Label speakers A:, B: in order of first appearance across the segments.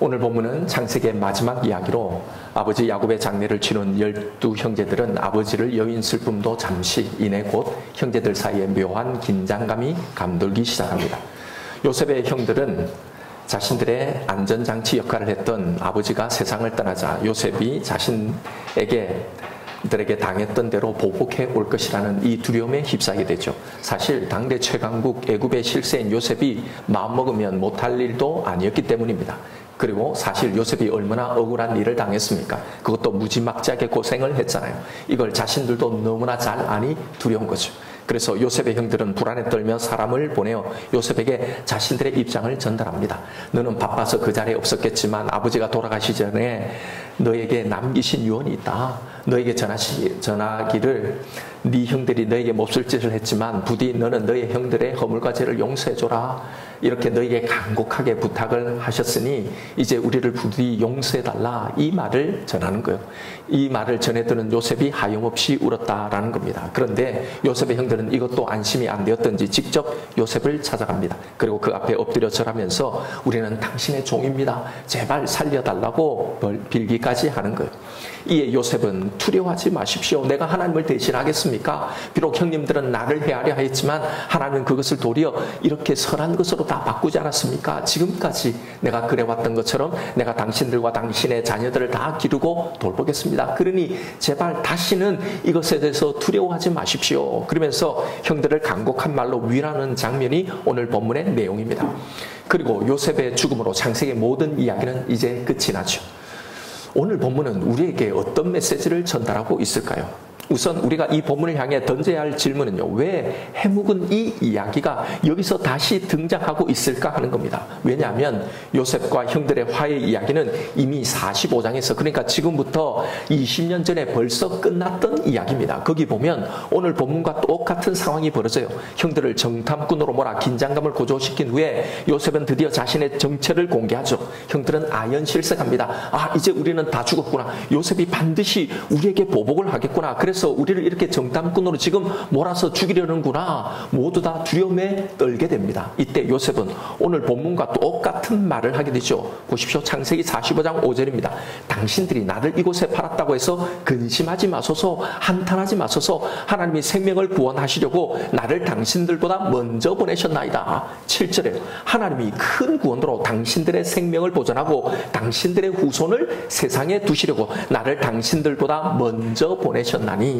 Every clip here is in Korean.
A: 오늘 본문은 창세기의 마지막 이야기로 아버지 야곱의 장례를 치른 12형제들은 아버지를 여인 슬픔도 잠시 이내 곧 형제들 사이에 묘한 긴장감이 감돌기 시작합니다. 요셉의 형들은 자신들의 안전장치 역할을 했던 아버지가 세상을 떠나자 요셉이 자신들에게 당했던 대로 보복해 올 것이라는 이 두려움에 휩싸게 되죠. 사실 당대 최강국 애굽의 실세인 요셉이 마음먹으면 못할 일도 아니었기 때문입니다. 그리고 사실 요셉이 얼마나 억울한 일을 당했습니까? 그것도 무지막지하게 고생을 했잖아요. 이걸 자신들도 너무나 잘 아니 두려운 거죠. 그래서 요셉의 형들은 불안에 떨며 사람을 보내어 요셉에게 자신들의 입장을 전달합니다. 너는 바빠서 그 자리에 없었겠지만 아버지가 돌아가시기 전에 너에게 남기신 유언이 있다. 너에게 전하기를 네 형들이 너에게 몹쓸 짓을 했지만 부디 너는 너의 형들의 허물과 죄를 용서해줘라. 이렇게 너에게 간곡하게 부탁을 하셨으니 이제 우리를 부디 용서해달라. 이 말을 전하는 거예요. 이 말을 전해 들은 요셉이 하염없이 울었다라는 겁니다. 그런데 요셉의 형들은 이것도 안심이 안 되었던지 직접 요셉을 찾아갑니다. 그리고 그 앞에 엎드려 절하면서 우리는 당신의 종입니다. 제발 살려달라고 빌기까지 하는 거예요. 이에 요셉은 두려워하지 마십시오. 내가 하나님을 대신하겠습니까? 비록 형님들은 나를 해하려 하였지만 하나님은 그것을 도리어 이렇게 선한 것으로 다 바꾸지 않았습니까? 지금까지 내가 그래왔던 것처럼 내가 당신들과 당신의 자녀들을 다 기르고 돌보겠습니다. 그러니 제발 다시는 이것에 대해서 두려워하지 마십시오. 그러면서 형들을 간곡한 말로 위로하는 장면이 오늘 본문의 내용입니다. 그리고 요셉의 죽음으로 창세기의 모든 이야기는 이제 끝이 나죠. 오늘 본문은 우리에게 어떤 메시지를 전달하고 있을까요? 우선 우리가 이 본문을 향해 던져야 할 질문은요. 왜 해묵은 이 이야기가 여기서 다시 등장하고 있을까 하는 겁니다. 왜냐하면 요셉과 형들의 화해 이야기는 이미 45장에서 그러니까 지금부터 20년 전에 벌써 끝났던 이야기입니다. 거기 보면 오늘 본문과 똑같은 상황이 벌어져요. 형들을 정탐꾼으로 몰아 긴장감을 고조시킨 후에 요셉은 드디어 자신의 정체를 공개하죠. 형들은 아연실색합니다. 아, 이제 우리는 다 죽었구나. 요셉이 반드시 우리에게 보복을 하겠구나. 그래서 우리를 이렇게 정탐꾼으로 지금 몰아서 죽이려는구나. 모두 다 두려움에 떨게 됩니다. 이때 요셉은 오늘 본문과 똑같은 말을 하게 되죠. 보십시오. 창세기 45장 5절입니다. 당신들이 나를 이곳에 팔았다고 해서 근심하지 마소서, 한탄하지 마소서. 하나님이 생명을 구원하시려고 나를 당신들보다 먼저 보내셨나이다. 7절에 하나님이 큰 구원으로 당신들의 생명을 보존하고 당신들의 후손을 세상에 두시려고 나를 당신들보다 먼저 보내셨나니.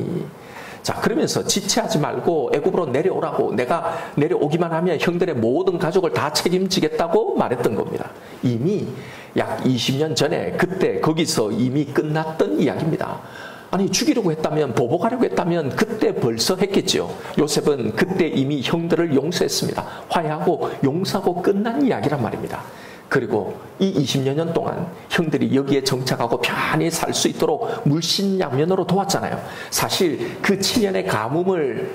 A: 자, 그러면서 지체하지 말고 애굽으로 내려오라고, 내가 내려오기만 하면 형들의 모든 가족을 다 책임지겠다고 말했던 겁니다. 이미 약 20년 전에 그때 거기서 이미 끝났던 이야기입니다. 아니, 죽이려고 했다면, 보복하려고 했다면 그때 벌써 했겠죠. 요셉은 그때 이미 형들을 용서했습니다. 화해하고 용서하고 끝난 이야기란 말입니다. 그리고 이 20여 년 동안 형들이 여기에 정착하고 편히 살 수 있도록 물신양면으로 도왔잖아요. 사실 그 7년의 가뭄을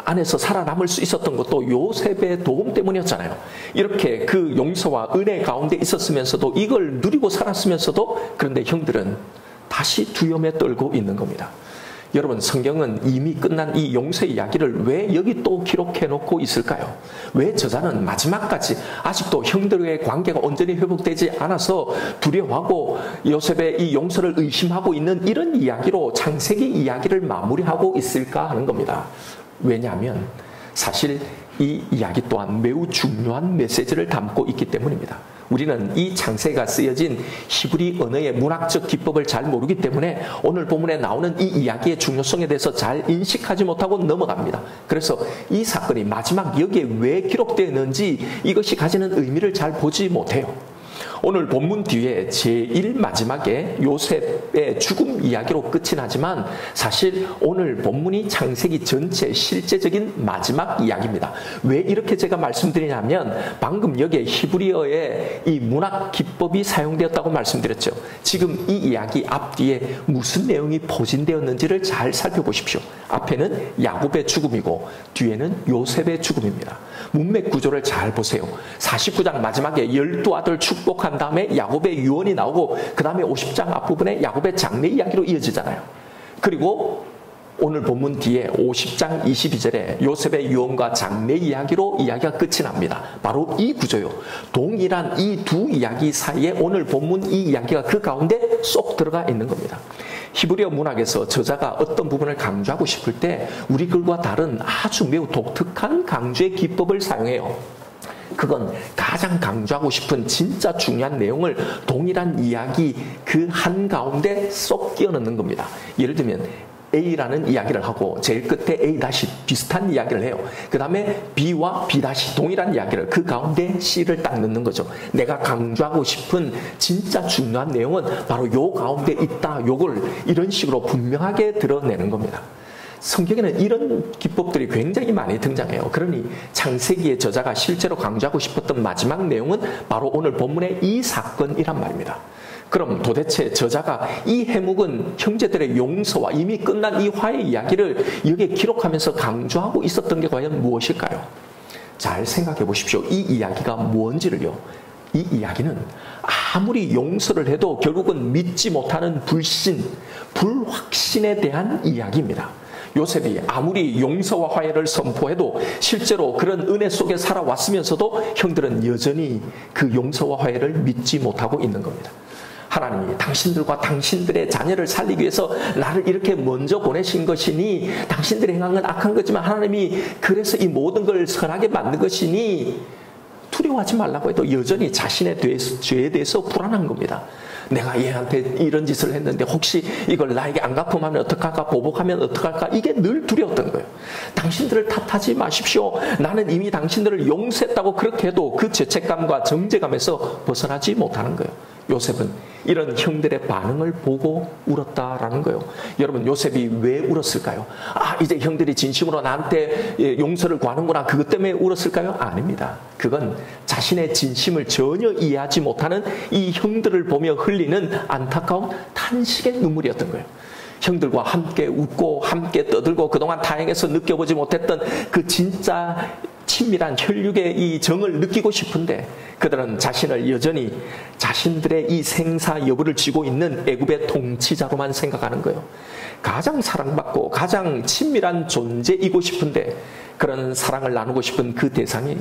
A: 안에서 살아남을 수 있었던 것도 요셉의 도움 때문이었잖아요. 이렇게 그 용서와 은혜 가운데 있었으면서도 이걸 누리고 살았으면서도 그런데 형들은 다시 두려움에 떨고 있는 겁니다. 여러분, 성경은 이미 끝난 이 용서 이야기를 왜 여기 또 기록해 놓고 있을까요? 왜 저자는 마지막까지 아직도 형들과의 관계가 온전히 회복되지 않아서 두려워하고 요셉의 이 용서를 의심하고 있는 이런 이야기로 창세기 이야기를 마무리하고 있을까 하는 겁니다. 왜냐하면 사실 이 이야기 또한 매우 중요한 메시지를 담고 있기 때문입니다. 우리는 이 창세기가 쓰여진 히브리 언어의 문학적 기법을 잘 모르기 때문에 오늘 본문에 나오는 이 이야기의 중요성에 대해서 잘 인식하지 못하고 넘어갑니다. 그래서 이 사건이 마지막 여기에 왜 기록되었는지 이것이 가지는 의미를 잘 보지 못해요. 오늘 본문 뒤에 제일 마지막에 요셉의 죽음 이야기로 끝이 나지만 사실 오늘 본문이 창세기 전체 실제적인 마지막 이야기입니다. 왜 이렇게 제가 말씀드리냐면 방금 여기에 히브리어의 이 문학 기법이 사용되었다고 말씀드렸죠. 지금 이 이야기 앞뒤에 무슨 내용이 포진되었는지를 잘 살펴보십시오. 앞에는 야곱의 죽음이고 뒤에는 요셉의 죽음입니다. 문맥 구조를 잘 보세요. 49장 마지막에 12아들 축복한 다음에 야곱의 유언이 나오고 그 다음에 50장 앞부분에 야곱의 장례 이야기로 이어지잖아요. 그리고 오늘 본문 뒤에 50장 22절에 요셉의 유언과 장래 이야기로 이야기가 끝이 납니다. 바로 이 구조요. 동일한 이 두 이야기 사이에 오늘 본문 이 이야기가 그 가운데 쏙 들어가 있는 겁니다. 히브리어 문학에서 저자가 어떤 부분을 강조하고 싶을 때 우리 글과 다른 아주 매우 독특한 강조의 기법을 사용해요. 그건 가장 강조하고 싶은 진짜 중요한 내용을 동일한 이야기 그 한가운데 쏙 끼워 넣는 겁니다. 예를 들면 A라는 이야기를 하고 제일 끝에 A 다시 비슷한 이야기를 해요. 그 다음에 B와 B 다시 동일한 이야기를 그 가운데 C를 딱 넣는 거죠. 내가 강조하고 싶은 진짜 중요한 내용은 바로 요 가운데 있다. 요걸 이런 식으로 분명하게 드러내는 겁니다. 성경에는 이런 기법들이 굉장히 많이 등장해요. 그러니 창세기의 저자가 실제로 강조하고 싶었던 마지막 내용은 바로 오늘 본문의 이 사건이란 말입니다. 그럼 도대체 저자가 이 해묵은 형제들의 용서와 이미 끝난 이 화해 이야기를 여기에 기록하면서 강조하고 있었던 게 과연 무엇일까요? 잘 생각해 보십시오. 이 이야기가 뭔지를요. 이 이야기는 아무리 용서를 해도 결국은 믿지 못하는 불신, 불확신에 대한 이야기입니다. 요셉이 아무리 용서와 화해를 선포해도 실제로 그런 은혜 속에 살아왔으면서도 형들은 여전히 그 용서와 화해를 믿지 못하고 있는 겁니다. 하나님이 당신들과 당신들의 자녀를 살리기 위해서 나를 이렇게 먼저 보내신 것이니 당신들의 행함은 악한 거지만 하나님이 그래서 이 모든 걸 선하게 만든 것이니 두려워하지 말라고 해도 여전히 자신의 죄에 대해서 불안한 겁니다. 내가 얘한테 이런 짓을 했는데 혹시 이걸 나에게 안 갚으면 어떡할까? 보복하면 어떡할까? 이게 늘 두려웠던 거예요. 당신들을 탓하지 마십시오. 나는 이미 당신들을 용서했다고 그렇게 해도 그 죄책감과 정죄감에서 벗어나지 못하는 거예요. 요셉은 이런 형들의 반응을 보고 울었다라는 거예요. 여러분, 요셉이 왜 울었을까요? 아, 이제 형들이 진심으로 나한테 용서를 구하는구나. 그것 때문에 울었을까요? 아닙니다. 그건 자신의 진심을 전혀 이해하지 못하는 이 형들을 보며 흘리는 안타까운 탄식의 눈물이었던 거예요. 형들과 함께 웃고 함께 떠들고 그동안 타행해서 느껴보지 못했던 그 진짜 친밀한 혈육의 이 정을 느끼고 싶은데 그들은 자신을 여전히 자신들의 이 생사 여부를 쥐고 있는 애굽의 통치자로만 생각하는 거예요. 가장 사랑받고 가장 친밀한 존재이고 싶은데 그런 사랑을 나누고 싶은 그 대상이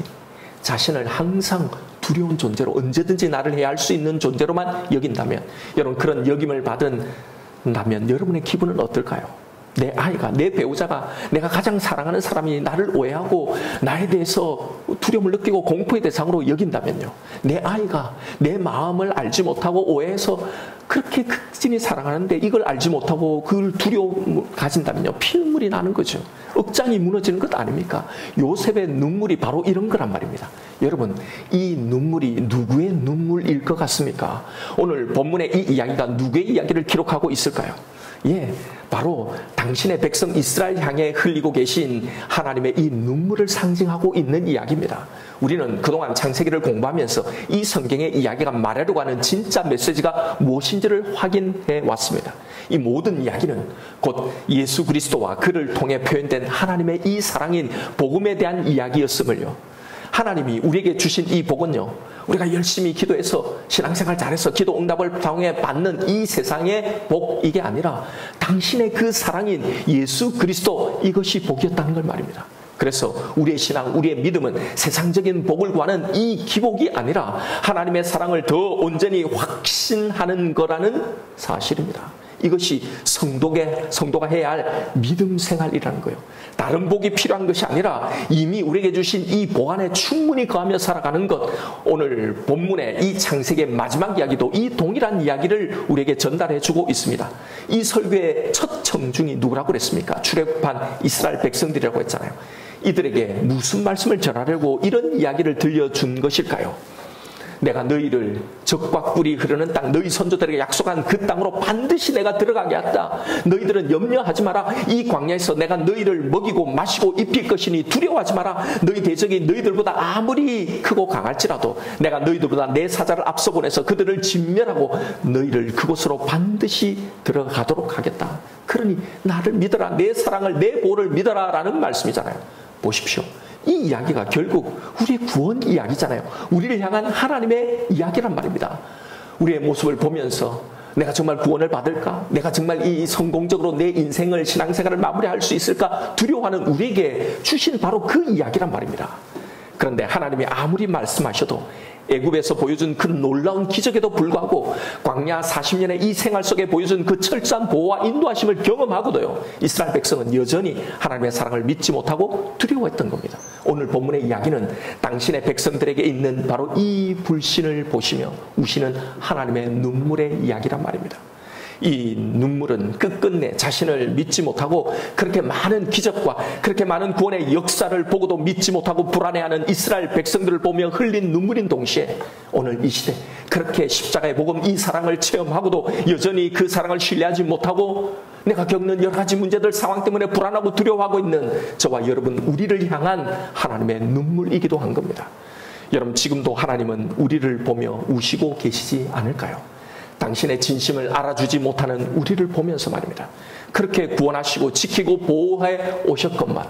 A: 자신을 항상 두려운 존재로 언제든지 나를 해할 수 있는 존재로만 여긴다면 여러분 그런 여김을 받은다면 여러분의 기분은 어떨까요? 내 아이가, 내 배우자가 내가 가장 사랑하는 사람이 나를 오해하고 나에 대해서 두려움을 느끼고 공포의 대상으로 여긴다면요. 내 아이가 내 마음을 알지 못하고 오해해서 그렇게 극진히 사랑하는데 이걸 알지 못하고 그걸 두려움을 가진다면요. 피눈물이 나는 거죠. 억장이 무너지는 것 아닙니까? 요셉의 눈물이 바로 이런 거란 말입니다. 여러분, 이 눈물이 누구의 눈물일 것 같습니까? 오늘 본문의 이 이야기가 누구의 이야기를 기록하고 있을까요? 예, 바로 당신의 백성 이스라엘 향해 흘리고 계신 하나님의 이 눈물을 상징하고 있는 이야기입니다. 우리는 그동안 창세기를 공부하면서 이 성경의 이야기가 말하려고 하는 진짜 메시지가 무엇인지를 확인해 왔습니다. 이 모든 이야기는 곧 예수 그리스도와 그를 통해 표현된 하나님의 이 사랑인 복음에 대한 이야기였음을요. 하나님이 우리에게 주신 이 복은요. 우리가 열심히 기도해서 신앙생활 잘해서 기도 응답을 통해 받는 이 세상의 복 이게 아니라 당신의 그 사랑인 예수 그리스도 이것이 복이었다는 걸 말입니다. 그래서 우리의 신앙, 우리의 믿음은 세상적인 복을 구하는 이 기복이 아니라 하나님의 사랑을 더 온전히 확신하는 거라는 사실입니다. 이것이 성도가 해야 할 믿음 생활이라는 거예요. 다른 복이 필요한 것이 아니라 이미 우리에게 주신 이 복 안에 충분히 거하며 살아가는 것. 오늘 본문의 이 창세기의 마지막 이야기도 이 동일한 이야기를 우리에게 전달해 주고 있습니다. 이 설교의 첫 청중이 누구라고 그랬습니까? 출애굽한 이스라엘 백성들이라고 했잖아요. 이들에게 무슨 말씀을 전하려고 이런 이야기를 들려준 것일까요? 내가 너희를 적과 꿀이 흐르는 땅, 너희 선조들에게 약속한 그 땅으로 반드시 내가 들어가게 한다. 너희들은 염려하지 마라. 이 광야에서 내가 너희를 먹이고 마시고 입힐 것이니 두려워하지 마라. 너희 대적이 너희들보다 아무리 크고 강할지라도 내가 너희들보다 내 사자를 앞서 보내서 그들을 진멸하고 너희를 그곳으로 반드시 들어가도록 하겠다. 그러니 나를 믿어라. 내 사랑을, 내 보호를 믿어라 라는 말씀이잖아요. 보십시오. 이 이야기가 결국 우리의 구원 이야기잖아요. 우리를 향한 하나님의 이야기란 말입니다. 우리의 모습을 보면서 내가 정말 구원을 받을까? 내가 정말 이 성공적으로 내 인생을, 신앙생활을 마무리할 수 있을까? 두려워하는 우리에게 주신 바로 그 이야기란 말입니다. 그런데 하나님이 아무리 말씀하셔도 애굽에서 보여준 그 놀라운 기적에도 불구하고 광야 40년의 이 생활 속에 보여준 그 철저한 보호와 인도하심을 경험하고도요, 이스라엘 백성은 여전히 하나님의 사랑을 믿지 못하고 두려워했던 겁니다. 오늘 본문의 이야기는 당신의 백성들에게 있는 바로 이 불신을 보시며 우시는 하나님의 눈물의 이야기란 말입니다. 이 눈물은 끝끝내 자신을 믿지 못하고 그렇게 많은 기적과 그렇게 많은 구원의 역사를 보고도 믿지 못하고 불안해하는 이스라엘 백성들을 보며 흘린 눈물인 동시에 오늘 이 시대 그렇게 십자가의 복음 이 사랑을 체험하고도 여전히 그 사랑을 신뢰하지 못하고 내가 겪는 여러 가지 문제들 상황 때문에 불안하고 두려워하고 있는 저와 여러분, 우리를 향한 하나님의 눈물이기도 한 겁니다. 여러분, 지금도 하나님은 우리를 보며 우시고 계시지 않을까요? 당신의 진심을 알아주지 못하는 우리를 보면서 말입니다. 그렇게 구원하시고 지키고 보호해 오셨건만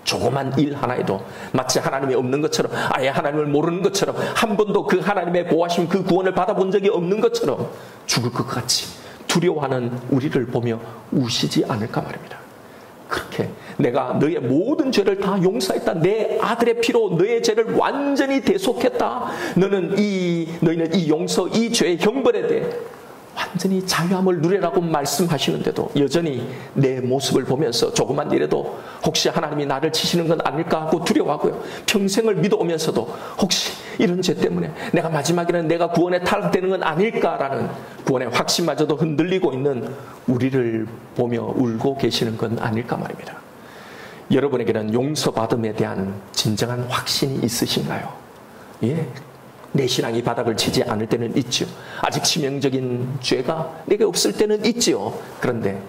A: 조그만 일 하나에도 마치 하나님이 없는 것처럼, 아예 하나님을 모르는 것처럼, 한 번도 그 하나님의 보호하심 그 구원을 받아본 적이 없는 것처럼 죽을 것 같이 두려워하는 우리를 보며 우시지 않을까 말입니다. 그렇게 내가 너의 모든 죄를 다 용서했다. 내 아들의 피로 너의 죄를 완전히 대속했다. 너희는 이 용서, 이 죄의 형벌에 대해 완전히 자유함을 누리라고 말씀하시는데도 여전히 내 모습을 보면서 조그만 일에도 혹시 하나님이 나를 치시는 건 아닐까 하고 두려워하고요. 평생을 믿어오면서도 혹시 이런 죄 때문에 내가 마지막에는 내가 구원에 탈락되는 건 아닐까라는 구원의 확신마저도 흔들리고 있는 우리를 보며 울고 계시는 건 아닐까 말입니다. 여러분에게는 용서받음에 대한 진정한 확신이 있으신가요? 예. 내 신앙이 바닥을 치지 않을 때는 있죠. 아직 치명적인 죄가 내게 없을 때는 있지요. 그런데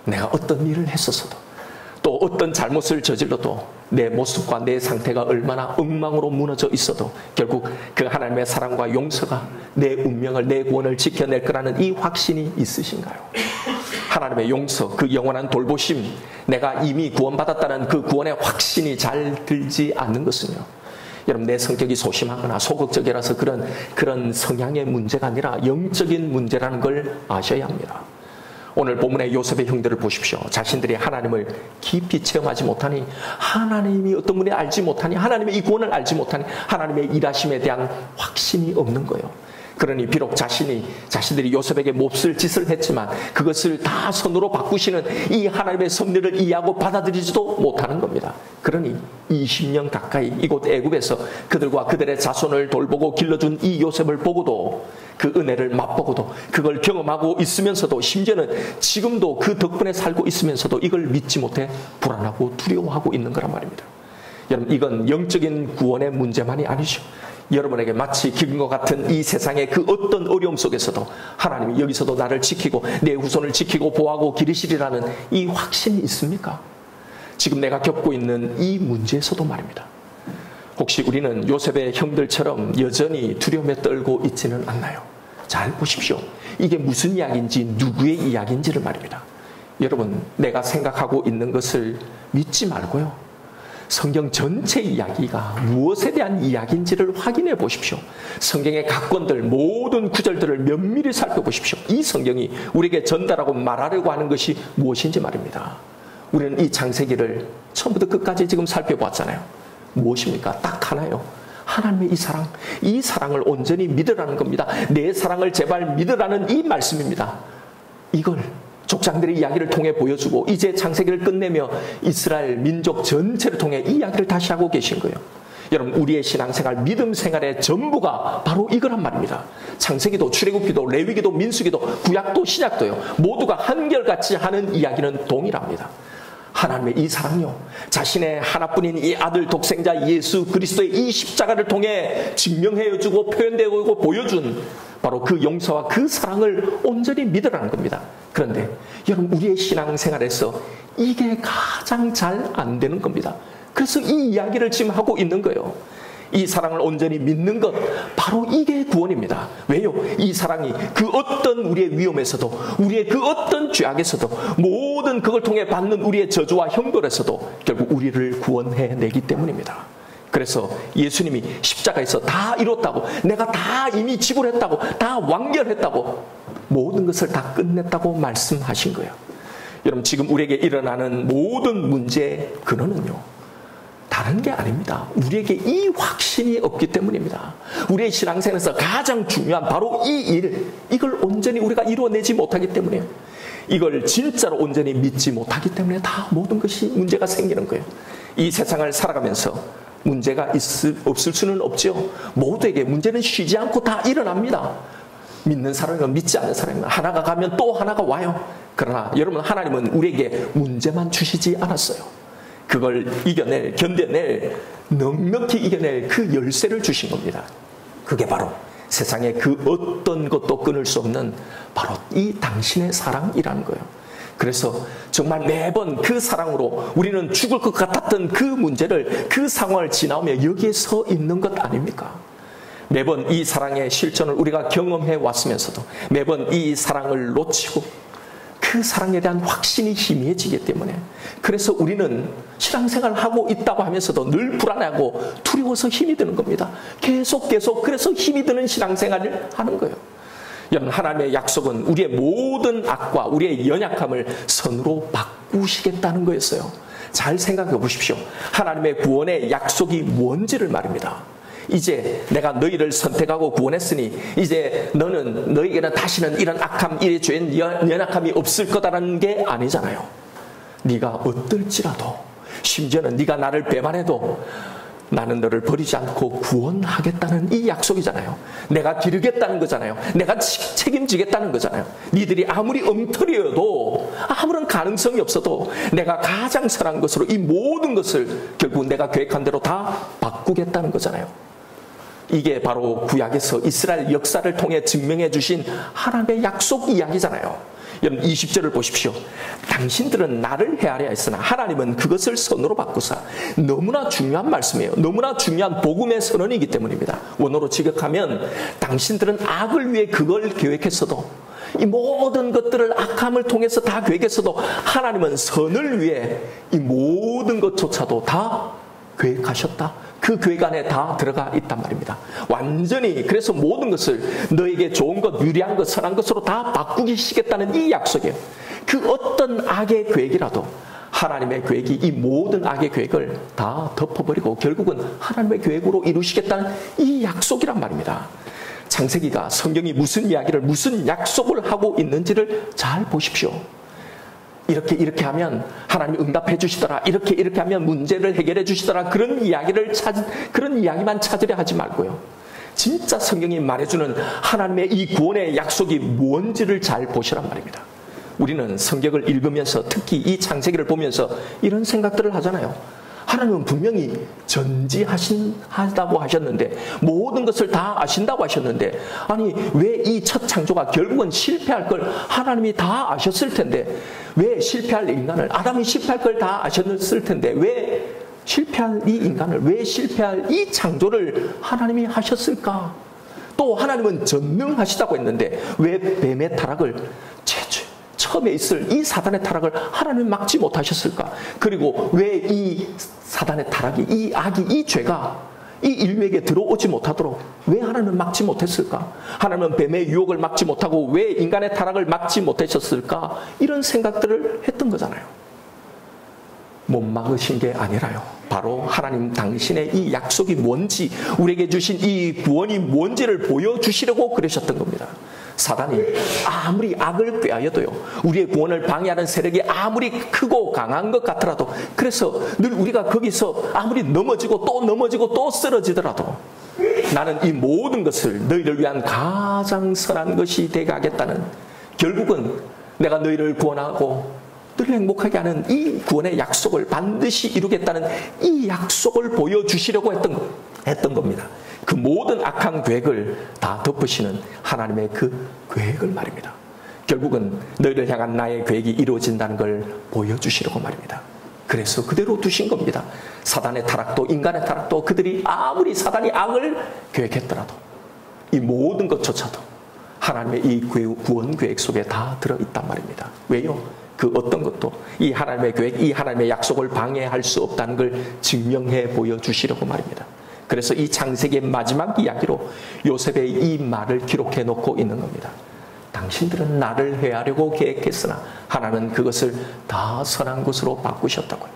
A: 내가 어떤 일을 했었어도 또 어떤 잘못을 저질러도 내 모습과 내 상태가 얼마나 엉망으로 무너져 있어도 결국 그 하나님의 사랑과 용서가 내 운명을, 내 구원을 지켜낼 거라는 이 확신이 있으신가요? 하나님의 용서, 그 영원한 돌보심, 내가 이미 구원받았다는 그 구원의 확신이 잘 들지 않는 것은요, 여러분, 내 성격이 소심하거나 소극적이라서 그런 성향의 문제가 아니라 영적인 문제라는 걸 아셔야 합니다. 오늘 본문의 요셉의 형들을 보십시오. 자신들이 하나님을 깊이 체험하지 못하니, 하나님이 어떤 분이 알지 못하니, 하나님의 이 구원을 알지 못하니 하나님의 일하심에 대한 확신이 없는 거예요. 그러니 비록 자신들이 요셉에게 몹쓸 짓을 했지만 그것을 다 선으로 바꾸시는 이 하나님의 섭리를 이해하고 받아들이지도 못하는 겁니다. 그러니 20년 가까이 이곳 애굽에서 그들과 그들의 자손을 돌보고 길러준 이 요셉을 보고도, 그 은혜를 맛보고도, 그걸 경험하고 있으면서도, 심지어는 지금도 그 덕분에 살고 있으면서도 이걸 믿지 못해 불안하고 두려워하고 있는 거란 말입니다. 여러분, 이건 영적인 구원의 문제만이 아니죠. 여러분에게 마치 기근과 같은 이 세상의 그 어떤 어려움 속에서도 하나님이 여기서도 나를 지키고 내 후손을 지키고 보호하고 기르시리라는 이 확신이 있습니까? 지금 내가 겪고 있는 이 문제에서도 말입니다. 혹시 우리는 요셉의 형들처럼 여전히 두려움에 떨고 있지는 않나요? 잘 보십시오. 이게 무슨 이야기인지, 누구의 이야기인지를 말입니다. 여러분, 내가 생각하고 있는 것을 믿지 말고요, 성경 전체 이야기가 무엇에 대한 이야기인지를 확인해 보십시오. 성경의 각권들, 모든 구절들을 면밀히 살펴보십시오. 이 성경이 우리에게 전달하고 말하려고 하는 것이 무엇인지 말입니다. 우리는 이 창세기를 처음부터 끝까지 지금 살펴봤잖아요. 무엇입니까? 딱 하나요. 하나님의 이 사랑을 온전히 믿으라는 겁니다. 내 사랑을 제발 믿으라는 이 말씀입니다. 이걸 족장들의 이야기를 통해 보여주고 이제 창세기를 끝내며 이스라엘 민족 전체를 통해 이 이야기를 다시 하고 계신 거예요. 여러분, 우리의 신앙생활, 믿음 생활의 전부가 바로 이거란 말입니다. 창세기도 출애굽기도 레위기도 민수기도 구약도 신약도요, 모두가 한결같이 하는 이야기는 동일합니다. 하나님의 이 사랑요, 자신의 하나뿐인 이 아들 독생자 예수 그리스도의 이 십자가를 통해 증명해주고 표현되고 보여준 바로 그 용서와 그 사랑을 온전히 믿으라는 겁니다. 그런데 여러분, 우리의 신앙생활에서 이게 가장 잘 안 되는 겁니다. 그래서 이 이야기를 지금 하고 있는 거예요. 이 사랑을 온전히 믿는 것, 바로 이게 구원입니다. 왜요? 이 사랑이 그 어떤 우리의 위험에서도, 우리의 그 어떤 죄악에서도, 모든 그걸 통해 받는 우리의 저주와 형벌에서도 결국 우리를 구원해내기 때문입니다. 그래서 예수님이 십자가에서 다 이뤘다고, 내가 다 이미 지불했다고, 다 완결했다고 모든 것을 다 끝냈다고 말씀하신 거예요. 여러분, 지금 우리에게 일어나는 모든 문제의 근원은요, 다른 게 아닙니다. 우리에게 이 확신이 없기 때문입니다. 우리의 신앙생활에서 가장 중요한 바로 이 일, 이걸 온전히 우리가 이루어내지 못하기 때문에, 이걸 진짜로 온전히 믿지 못하기 때문에 다 모든 것이 문제가 생기는 거예요. 이 세상을 살아가면서 문제가 없을 수는 없죠. 모두에게 문제는 쉬지 않고 다 일어납니다. 믿는 사람이면 믿지 않는 사람이면 하나가 가면 또 하나가 와요. 그러나 여러분, 하나님은 우리에게 문제만 주시지 않았어요. 그걸 이겨낼, 견뎌낼, 넉넉히 이겨낼 그 열쇠를 주신 겁니다. 그게 바로 세상에 그 어떤 것도 끊을 수 없는 바로 이 당신의 사랑이라는 거예요. 그래서 정말 매번 그 사랑으로 우리는 죽을 것 같았던 그 문제를, 그 상황을 지나오며 여기에 서 있는 것 아닙니까? 매번 이 사랑의 실존을 우리가 경험해 왔으면서도 매번 이 사랑을 놓치고 그 사랑에 대한 확신이 희미해지기 때문에, 그래서 우리는 신앙생활을 하고 있다고 하면서도 늘 불안하고 두려워서 힘이 드는 겁니다. 계속 그래서 힘이 드는 신앙생활을 하는 거예요. 여러분, 하나님의 약속은 우리의 모든 악과 우리의 연약함을 선으로 바꾸시겠다는 거였어요. 잘 생각해 보십시오. 하나님의 구원의 약속이 뭔지를 말입니다. 이제 내가 너희를 선택하고 구원했으니 이제 너희에게는 다시는 이런 악함, 이 죄인 연약함이 없을 거다라는 게 아니잖아요. 네가 어떨지라도, 심지어는 네가 나를 배반해도 나는 너를 버리지 않고 구원하겠다는 이 약속이잖아요. 내가 기르겠다는 거잖아요. 내가 책임지겠다는 거잖아요. 니들이 아무리 엉터리여도, 아무런 가능성이 없어도 내가 가장 선한 것으로 이 모든 것을 결국 내가 계획한 대로 다 바꾸겠다는 거잖아요. 이게 바로 구약에서 이스라엘 역사를 통해 증명해 주신 하나님의 약속 이야기잖아요. 여러분, 20절을 보십시오. 당신들은 나를 헤아려 했으나 하나님은 그것을 선으로 바꾸사. 너무나 중요한 말씀이에요. 너무나 중요한 복음의 선언이기 때문입니다. 원어로 직역하면 당신들은 악을 위해 그걸 계획했어도, 이 모든 것들을 악함을 통해서 다 계획했어도 하나님은 선을 위해 이 모든 것조차도 다 계획하셨다. 그 계획 안에 다 들어가 있단 말입니다. 완전히, 그래서 모든 것을 너에게 좋은 것, 유리한 것, 선한 것으로 다 바꾸시겠다는 이 약속이에요. 그 어떤 악의 계획이라도 하나님의 계획이 이 모든 악의 계획을 다 덮어버리고 결국은 하나님의 계획으로 이루시겠다는 이 약속이란 말입니다. 창세기가 성경이 무슨 이야기를, 무슨 약속을 하고 있는지를 잘 보십시오. 이렇게 하면 하나님이 응답해 주시더라. 이렇게 하면 문제를 해결해 주시더라. 그런 이야기만 찾으려 하지 말고요. 진짜 성경이 말해주는 하나님의 이 구원의 약속이 뭔지를 잘 보시란 말입니다. 우리는 성경을 읽으면서 특히 이 창세기를 보면서 이런 생각들을 하잖아요. 하나님은 분명히 전지하신다고 하셨는데, 모든 것을 다 아신다고 하셨는데, 아니 왜 이 첫 창조가 결국은 실패할 걸 하나님이 다 아셨을 텐데, 왜 실패할 인간을, 아담이 실패할 걸 다 아셨을 텐데 왜 실패할 이 인간을, 왜 실패할 이 창조를 하나님이 하셨을까? 또 하나님은 전능하시다고 했는데 왜 뱀의 타락을, 처음에 있을 이 사단의 타락을 하나님은 막지 못하셨을까? 그리고 왜 이 사단의 타락이, 이 악이, 이 죄가 이 인류에게 들어오지 못하도록 왜 하나님은 막지 못했을까? 하나님은 뱀의 유혹을 막지 못하고 왜 인간의 타락을 막지 못하셨을까? 이런 생각들을 했던 거잖아요. 못 막으신 게 아니라요. 바로 하나님 당신의 이 약속이 뭔지, 우리에게 주신 이 구원이 뭔지를 보여주시려고 그러셨던 겁니다. 사단이 아무리 악을 꾀하여도요, 우리의 구원을 방해하는 세력이 아무리 크고 강한 것 같더라도, 그래서 늘 우리가 거기서 아무리 넘어지고 또 쓰러지더라도 나는 이 모든 것을 너희를 위한 가장 선한 것이 되게 하겠다는, 결국은 내가 너희를 구원하고 늘 행복하게 하는 이 구원의 약속을 반드시 이루겠다는 이 약속을 보여주시려고 했던 겁니다. 그 모든 악한 계획을 다 덮으시는 하나님의 그 계획을 말입니다. 결국은 너희를 향한 나의 계획이 이루어진다는 걸 보여주시려고 말입니다. 그래서 그대로 두신 겁니다. 사단의 타락도 인간의 타락도 그들이 아무리 사단이 악을 계획했더라도 이 모든 것조차도 하나님의 이 구원 계획 속에 다 들어있단 말입니다. 왜요? 그 어떤 것도 이 하나님의 계획, 이 하나님의 약속을 방해할 수 없다는 걸 증명해 보여주시려고 말입니다. 그래서 이 창세기의 마지막 이야기로 요셉의 이 말을 기록해 놓고 있는 겁니다. 당신들은 나를 해하려고 계획했으나 하나님은 그것을 다 선한 것으로 바꾸셨다고요.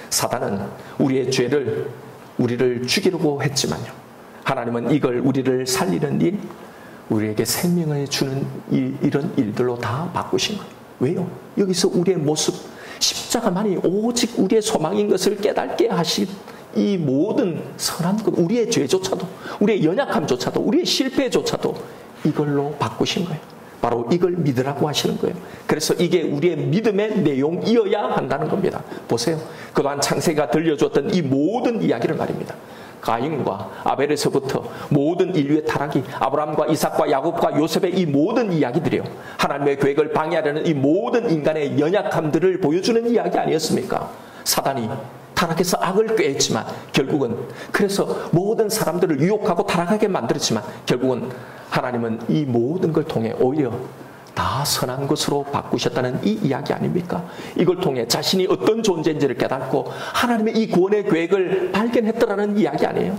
A: 사단은 우리의 죄를 우리를 죽이려고 했지만요, 하나님은 이걸 우리를 살리는 일, 우리에게 생명을 주는 이런 일들로 다 바꾸신 거예요. 왜요? 여기서 우리의 모습, 십자가만이 오직 우리의 소망인 것을 깨닫게 하신 이 모든 선한 것, 우리의 죄조차도, 우리의 연약함조차도, 우리의 실패조차도 이걸로 바꾸신 거예요. 바로 이걸 믿으라고 하시는 거예요. 그래서 이게 우리의 믿음의 내용이어야 한다는 겁니다. 보세요. 그동안 창세기가 들려줬던 이 모든 이야기를 말입니다. 가인과 아벨에서부터 모든 인류의 타락이, 아브라함과 이삭과 야곱과 요셉의 이 모든 이야기들이요, 하나님의 계획을 방해하려는 이 모든 인간의 연약함들을 보여주는 이야기 아니었습니까? 사단이 타락해서 악을 꾀했지만 결국은, 그래서 모든 사람들을 유혹하고 타락하게 만들었지만 결국은 하나님은 이 모든 걸 통해 오히려 다 선한 것으로 바꾸셨다는 이 이야기 아닙니까? 이걸 통해 자신이 어떤 존재인지를 깨닫고 하나님의 이 구원의 계획을 발견했더라는 이야기 아니에요?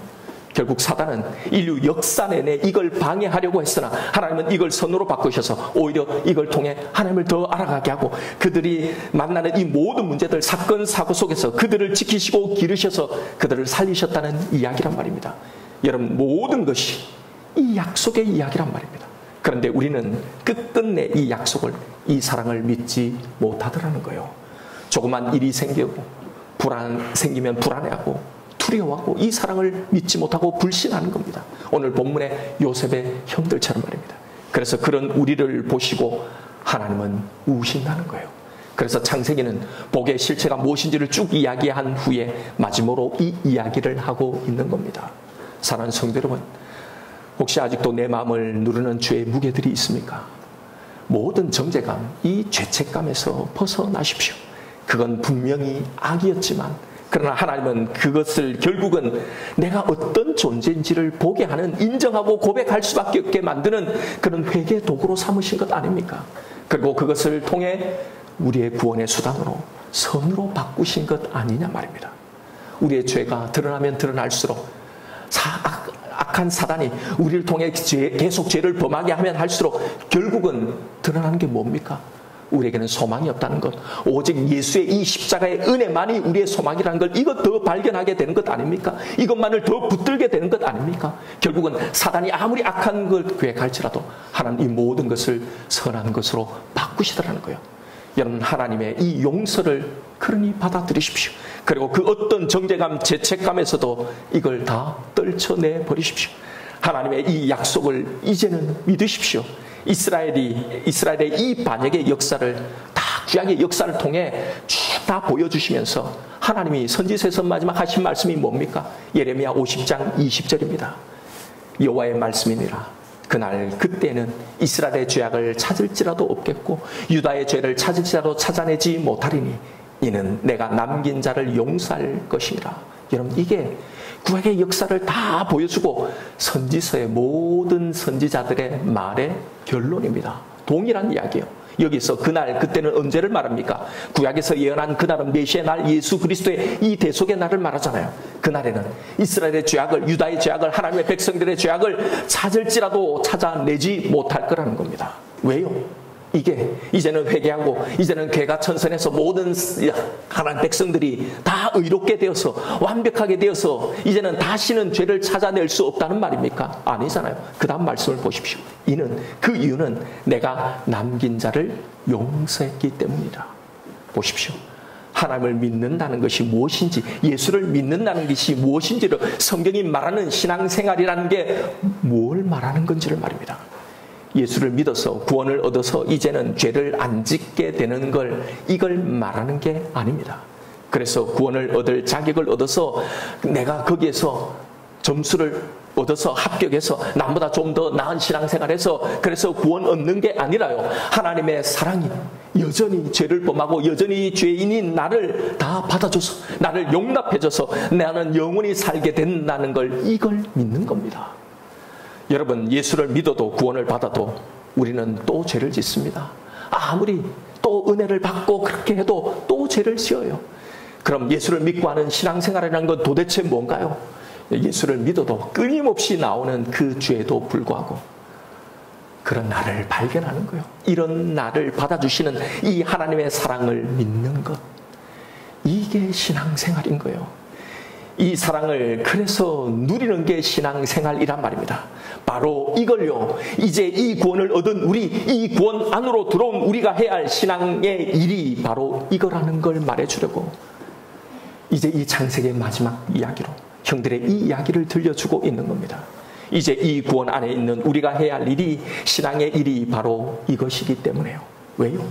A: 결국 사단은 인류 역사 내내 이걸 방해하려고 했으나 하나님은 이걸 선으로 바꾸셔서 오히려 이걸 통해 하나님을 더 알아가게 하고, 그들이 만나는 이 모든 문제들, 사건 사고 속에서 그들을 지키시고 기르셔서 그들을 살리셨다는 이야기란 말입니다. 여러분, 모든 것이 이 약속의 이야기란 말입니다. 그런데 우리는 끝끝내 이 약속을, 이 사랑을 믿지 못하더라는 거예요. 조그만 일이 생기고 생기면 불안해하고 두려워하고 이 사랑을 믿지 못하고 불신하는 겁니다. 오늘 본문의 요셉의 형들처럼 말입니다. 그래서 그런 우리를 보시고 하나님은 우신다는 거예요. 그래서 창세기는 복의 실체가 무엇인지를 쭉 이야기한 후에 마지막으로 이 이야기를 하고 있는 겁니다. 사랑하는 성도 여러분, 혹시 아직도 내 마음을 누르는 죄의 무게들이 있습니까? 모든 정죄감, 이 죄책감에서 벗어나십시오. 그건 분명히 악이었지만, 그러나 하나님은 그것을 결국은 내가 어떤 존재인지를 보게 하는, 인정하고 고백할 수밖에 없게 만드는 그런 회개의 도구로 삼으신 것 아닙니까? 그리고 그것을 통해 우리의 구원의 수단으로, 선으로 바꾸신 것 아니냐 말입니다. 우리의 죄가 드러나면 드러날수록 악한 사단이 우리를 통해 계속 죄를 범하게 하면 할수록 결국은 드러나는 게 뭡니까? 우리에게는 소망이 없다는 것, 오직 예수의 이 십자가의 은혜만이 우리의 소망이라는 걸, 이것 더 발견하게 되는 것 아닙니까? 이것만을 더 붙들게 되는 것 아닙니까? 결국은 사단이 아무리 악한 걸 계획할지라도 하나님 이 모든 것을 선한 것으로 바꾸시더라는 거예요. 여러분, 하나님의 이 용서를 그러니 받아들이십시오. 그리고 그 어떤 정죄감, 죄책감에서도 이걸 다 떨쳐내 버리십시오. 하나님의 이 약속을 이제는 믿으십시오. 이스라엘의 이 반역의 역사를, 다 구약의 역사를 통해 쭉 다 보여주시면서 하나님이 선지서에서 마지막 하신 말씀이 뭡니까? 예레미야 50장 20절입니다. 여호와의 말씀이니라. 그날 그때는 이스라엘의 죄악을 찾을지라도 없겠고 유다의 죄를 찾을지라도 찾아내지 못하리니 이는 내가 남긴 자를 용서할 것이니라. 여러분, 이게 구약의 역사를 다 보여주고 선지서의 모든 선지자들의 말의 결론입니다. 동일한 이야기예요. 여기서 그날, 그때는 언제를 말합니까? 구약에서 예언한 그날은 메시아의 날, 예수 그리스도의 이 대속의 날을 말하잖아요. 그날에는 이스라엘의 죄악을, 유다의 죄악을, 하나님의 백성들의 죄악을 찾을지라도 찾아내지 못할 거라는 겁니다. 왜요? 이게 이제는 회개하고 이제는 개가천선해서 모든 하나님 백성들이 다 의롭게 되어서 완벽하게 되어서 이제는 다시는 죄를 찾아낼 수 없다는 말입니까? 아니잖아요. 그 다음 말씀을 보십시오. 그 이유는 내가 남긴 자를 용서했기 때문이다. 보십시오. 하나님을 믿는다는 것이 무엇인지, 예수를 믿는다는 것이 무엇인지를 성경이 말하는 신앙생활이라는 게 뭘 말하는 건지를 말입니다. 예수를 믿어서 구원을 얻어서 이제는 죄를 안 짓게 되는 걸, 이걸 말하는 게 아닙니다. 그래서 구원을 얻을 자격을 얻어서 내가 거기에서 점수를 얻어서 합격해서 남보다 좀 더 나은 신앙생활해서 그래서 구원 얻는 게 아니라요. 하나님의 사랑이 여전히 죄를 범하고 여전히 죄인인 나를 다 받아줘서 나를 용납해줘서 나는 영원히 살게 된다는 걸, 이걸 믿는 겁니다. 여러분, 예수를 믿어도 구원을 받아도 우리는 또 죄를 짓습니다. 아무리 또 은혜를 받고 그렇게 해도 또 죄를 지어요. 그럼 예수를 믿고 하는 신앙생활이라는 건 도대체 뭔가요? 예수를 믿어도 끊임없이 나오는 그 죄에도 불구하고 그런 나를 발견하는 거예요. 이런 나를 받아주시는 이 하나님의 사랑을 믿는 것. 이게 신앙생활인 거예요. 이 사랑을 그래서 누리는 게 신앙생활이란 말입니다. 바로 이걸요. 이제 이 구원을 얻은 우리, 이 구원 안으로 들어온 우리가 해야 할 신앙의 일이 바로 이거라는 걸 말해주려고 이제 이 창세기의 마지막 이야기로 형들의 이 이야기를 들려주고 있는 겁니다. 이제 이 구원 안에 있는 우리가 해야 할 일이, 신앙의 일이 바로 이것이기 때문에요. 왜요?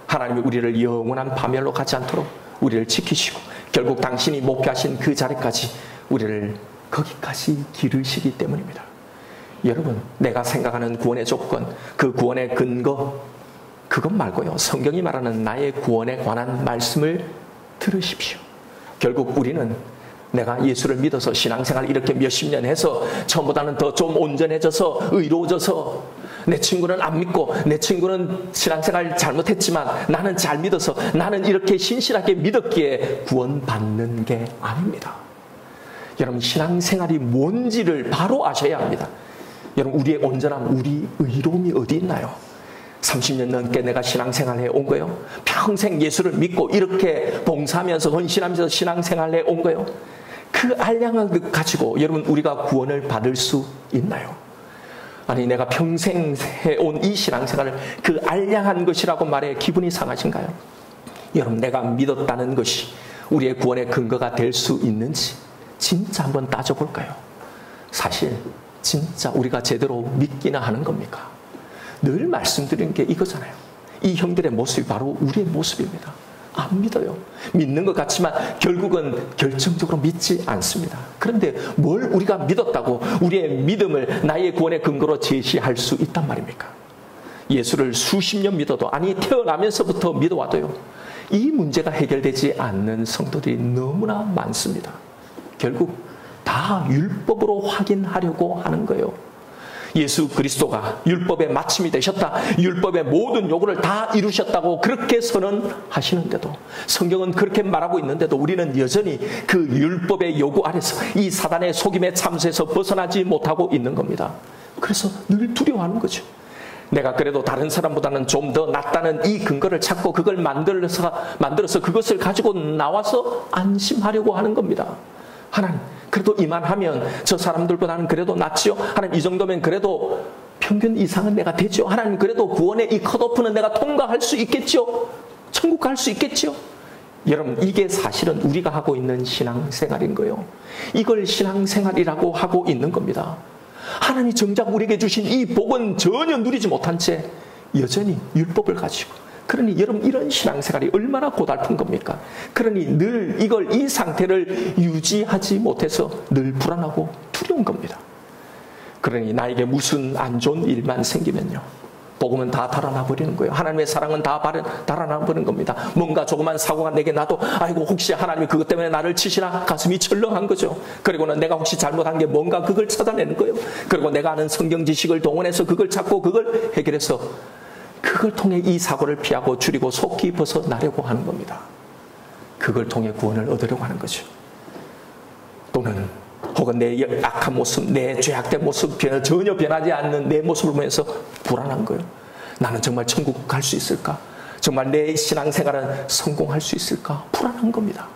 A: 하나님이 우리를 영원한 파멸로 가지 않도록 우리를 지키시고 결국 당신이 목표하신 그 자리까지 우리를 거기까지 기르시기 때문입니다. 여러분, 내가 생각하는 구원의 조건, 그 구원의 근거, 그것 말고요. 성경이 말하는 나의 구원에 관한 말씀을 들으십시오. 결국 우리는 내가 예수를 믿어서 신앙생활 이렇게 몇십 년 해서 처음보다는 더 좀 온전해져서 의로워져서 내 친구는 안 믿고 내 친구는 신앙생활 잘못했지만 나는 잘 믿어서 나는 이렇게 신실하게 믿었기에 구원받는 게 아닙니다. 여러분, 신앙생활이 뭔지를 바로 아셔야 합니다. 여러분, 우리의 온전함, 우리 의로움이 어디 있나요? 30년 넘게 내가 신앙생활해 온 거예요. 평생 예수를 믿고 이렇게 봉사하면서 헌신하면서 신앙생활해 온 거예요. 그 알량한 것 가지고 여러분 우리가 구원을 받을 수 있나요? 아니, 내가 평생 해온 이 신앙생활을 그 알량한 것이라고 말해 기분이 상하신가요? 여러분, 내가 믿었다는 것이 우리의 구원의 근거가 될 수 있는지 진짜 한번 따져볼까요? 사실 진짜 우리가 제대로 믿기나 하는 겁니까? 늘 말씀드리는 게 이거잖아요. 이 형들의 모습이 바로 우리의 모습입니다. 안 믿어요. 믿는 것 같지만 결국은 결정적으로 믿지 않습니다. 그런데 뭘 우리가 믿었다고 우리의 믿음을 나의 구원의 근거로 제시할 수 있단 말입니까? 예수를 수십 년 믿어도, 아니 태어나면서부터 믿어와도요, 이 문제가 해결되지 않는 성도들이 너무나 많습니다. 결국 다 율법으로 확인하려고 하는 거예요. 예수 그리스도가 율법의 마침이 되셨다, 율법의 모든 요구를 다 이루셨다고 그렇게 선언하시는데도, 성경은 그렇게 말하고 있는데도 우리는 여전히 그 율법의 요구 아래서 이 사단의 속임에 참수해서 벗어나지 못하고 있는 겁니다. 그래서 늘 두려워하는 거죠. 내가 그래도 다른 사람보다는 좀 더 낫다는 이 근거를 찾고 그걸 만들어서 그것을 가지고 나와서 안심하려고 하는 겁니다. 하나님, 그래도 이만하면 저 사람들보다는 그래도 낫지요. 하나님, 이 정도면 그래도 평균 이상은 내가 되죠. 하나님, 그래도 구원의 이 컷오프는 내가 통과할 수 있겠죠. 천국 갈 수 있겠죠. 여러분, 이게 사실은 우리가 하고 있는 신앙생활인 거예요. 이걸 신앙생활이라고 하고 있는 겁니다. 하나님이 정작 우리에게 주신 이 복은 전혀 누리지 못한 채 여전히 율법을 가지고, 그러니 여러분, 이런 신앙생활이 얼마나 고달픈 겁니까? 그러니 늘 이 상태를 유지하지 못해서 늘 불안하고 두려운 겁니다. 그러니 나에게 무슨 안 좋은 일만 생기면요, 복음은 다 달아나 버리는 거예요. 하나님의 사랑은 다 달아나 버리는 겁니다. 뭔가 조그만 사고가 내게 나도 아이고 혹시 하나님이 그것 때문에 나를 치시나 가슴이 철렁한 거죠. 그리고는 내가 혹시 잘못한 게 뭔가 그걸 찾아내는 거예요. 그리고 내가 아는 성경 지식을 동원해서 그걸 찾고 그걸 해결해서 그걸 통해 이 사고를 피하고 줄이고 속히 벗어나려고 하는 겁니다. 그걸 통해 구원을 얻으려고 하는 거죠. 또는 혹은 내 악한 모습, 내 죄악된 모습, 전혀 변하지 않는 내 모습을 보면서 불안한 거예요. 나는 정말 천국 갈 수 있을까? 정말 내 신앙생활은 성공할 수 있을까? 불안한 겁니다.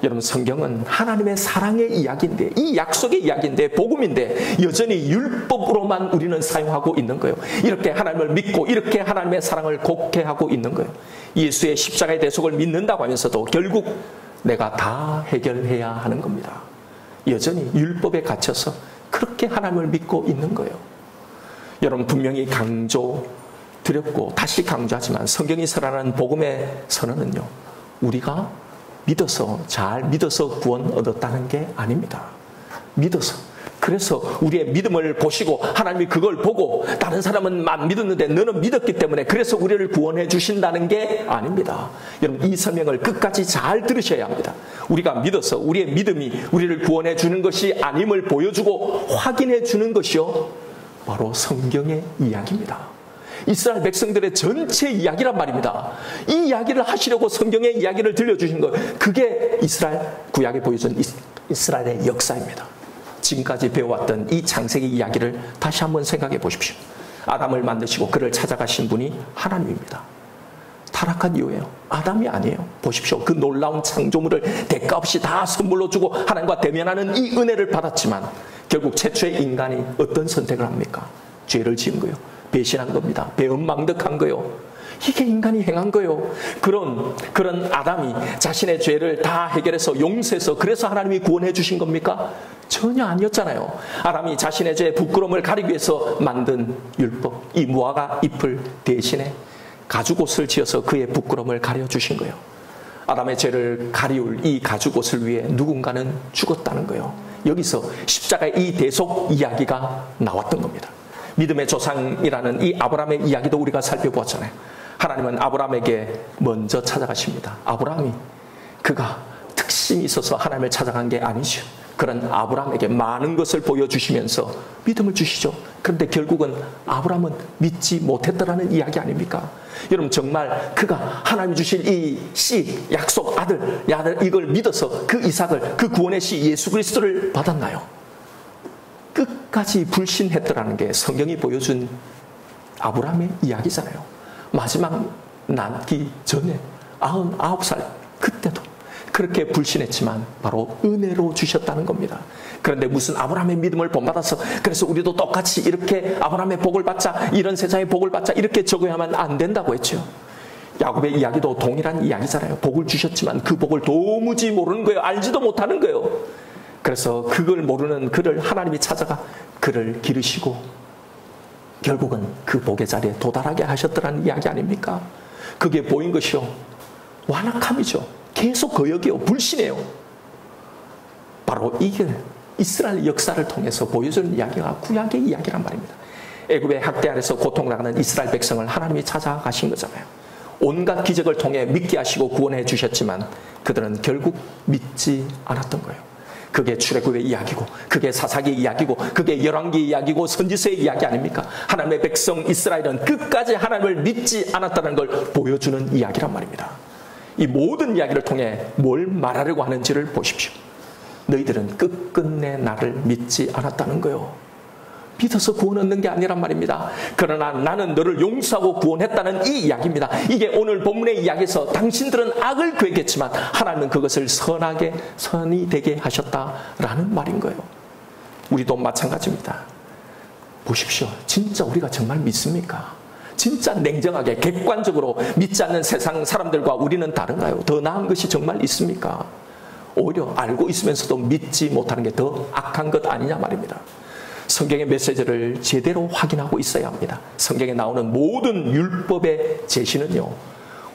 A: 여러분, 성경은 하나님의 사랑의 이야기인데, 이 약속의 이야기인데, 복음인데 여전히 율법으로만 우리는 사용하고 있는 거예요. 이렇게 하나님을 믿고 이렇게 하나님의 사랑을 곡해하고 있는 거예요. 예수의 십자가의 대속을 믿는다고 하면서도 결국 내가 다 해결해야 하는 겁니다. 여전히 율법에 갇혀서 그렇게 하나님을 믿고 있는 거예요. 여러분, 분명히 강조드렸고 다시 강조하지만 성경이 선언하는 복음의 선언은요, 우리가 잘 믿어서 구원 얻었다는 게 아닙니다. 믿어서, 그래서 우리의 믿음을 보시고 하나님이 그걸 보고 다른 사람은 안 믿었는데 너는 믿었기 때문에 그래서 우리를 구원해 주신다는 게 아닙니다. 여러분, 이 설명을 끝까지 잘 들으셔야 합니다. 우리가 믿어서 우리의 믿음이 우리를 구원해 주는 것이 아님을 보여주고 확인해 주는 것이요, 바로 성경의 이야기입니다. 이스라엘 백성들의 전체 이야기란 말입니다. 이 이야기를 하시려고 성경의 이야기를 들려주신 것, 그게 이스라엘 구약에 보여준 이스라엘의 역사입니다. 지금까지 배워왔던 이 창세기 이야기를 다시 한번 생각해 보십시오. 아담을 만드시고 그를 찾아가신 분이 하나님입니다. 타락한 이유예요. 아담이 아니에요. 보십시오. 그 놀라운 창조물을 대가 없이 다 선물로 주고 하나님과 대면하는 이 은혜를 받았지만 결국 최초의 인간이 어떤 선택을 합니까? 죄를 지은 거예요. 배신한 겁니다. 배은망덕한 거예요. 이게 인간이 행한 거예요. 그런 아담이 자신의 죄를 다 해결해서 용서해서 그래서 하나님이 구원해 주신 겁니까? 전혀 아니었잖아요. 아담이 자신의 죄의 부끄러움을 가리기 위해서 만든 율법, 이 무화과 잎을 대신에 가죽옷을 지어서 그의 부끄러움을 가려주신 거예요. 아담의 죄를 가리울 이 가죽옷을 위해 누군가는 죽었다는 거예요. 여기서 십자가의 이 대속 이야기가 나왔던 겁니다. 믿음의 조상이라는 이 아브라함의 이야기도 우리가 살펴보았잖아요. 하나님은 아브라함에게 먼저 찾아가십니다. 아브라함이 그가 특심이 있어서 하나님을 찾아간 게 아니죠. 그런 아브라함에게 많은 것을 보여주시면서 믿음을 주시죠. 그런데 결국은 아브라함은 믿지 못했더라는 이야기 아닙니까? 여러분 정말 그가 하나님 주실 이 씨, 약속 아들 이걸 믿어서 그 이삭을, 그 구원의 씨 예수 그리스도를 받았나요? 끝까지 불신했더라는 게 성경이 보여준 아브라함의 이야기잖아요. 마지막 낳기 전에 99살 그때도 그렇게 불신했지만 바로 은혜로 주셨다는 겁니다. 그런데 무슨 아브라함의 믿음을 본받아서 그래서 우리도 똑같이 이렇게 아브라함의 복을 받자, 이런 세상의 복을 받자 이렇게 적어야만 안 된다고 했죠. 야곱의 이야기도 동일한 이야기잖아요. 복을 주셨지만 그 복을 도무지 모르는 거예요. 알지도 못하는 거예요. 그래서 그걸 모르는 그를 하나님이 찾아가 그를 기르시고 결국은 그 복의 자리에 도달하게 하셨더라는 이야기 아닙니까? 그게 보인 것이요. 완악함이죠. 계속 거역이요. 불신해요. 바로 이게 이스라엘 역사를 통해서 보여주는 이야기가 구약의 이야기란 말입니다. 애굽의 학대 아래서 고통을 당하는 이스라엘 백성을 하나님이 찾아가신 거잖아요. 온갖 기적을 통해 믿게 하시고 구원해 주셨지만 그들은 결국 믿지 않았던 거예요. 그게 출애굽의 이야기고 그게 사사기의 이야기고 그게 열왕기의 이야기고 선지서의 이야기 아닙니까? 하나님의 백성 이스라엘은 끝까지 하나님을 믿지 않았다는 걸 보여주는 이야기란 말입니다. 이 모든 이야기를 통해 뭘 말하려고 하는지를 보십시오. 너희들은 끝끝내 나를 믿지 않았다는 거요. 믿어서 구원 얻는 게 아니란 말입니다. 그러나 나는 너를 용서하고 구원했다는 이 이야기입니다. 이게 오늘 본문의 이야기에서 당신들은 악을 구했겠지만 하나님은 그것을 선이 되게 하셨다라는 말인 거예요. 우리도 마찬가지입니다. 보십시오. 진짜 우리가 정말 믿습니까? 진짜 냉정하게 객관적으로 믿지 않는 세상 사람들과 우리는 다른가요? 더 나은 것이 정말 있습니까? 오히려 알고 있으면서도 믿지 못하는 게 더 악한 것 아니냐 말입니다. 성경의 메시지를 제대로 확인하고 있어야 합니다. 성경에 나오는 모든 율법의 제시는요,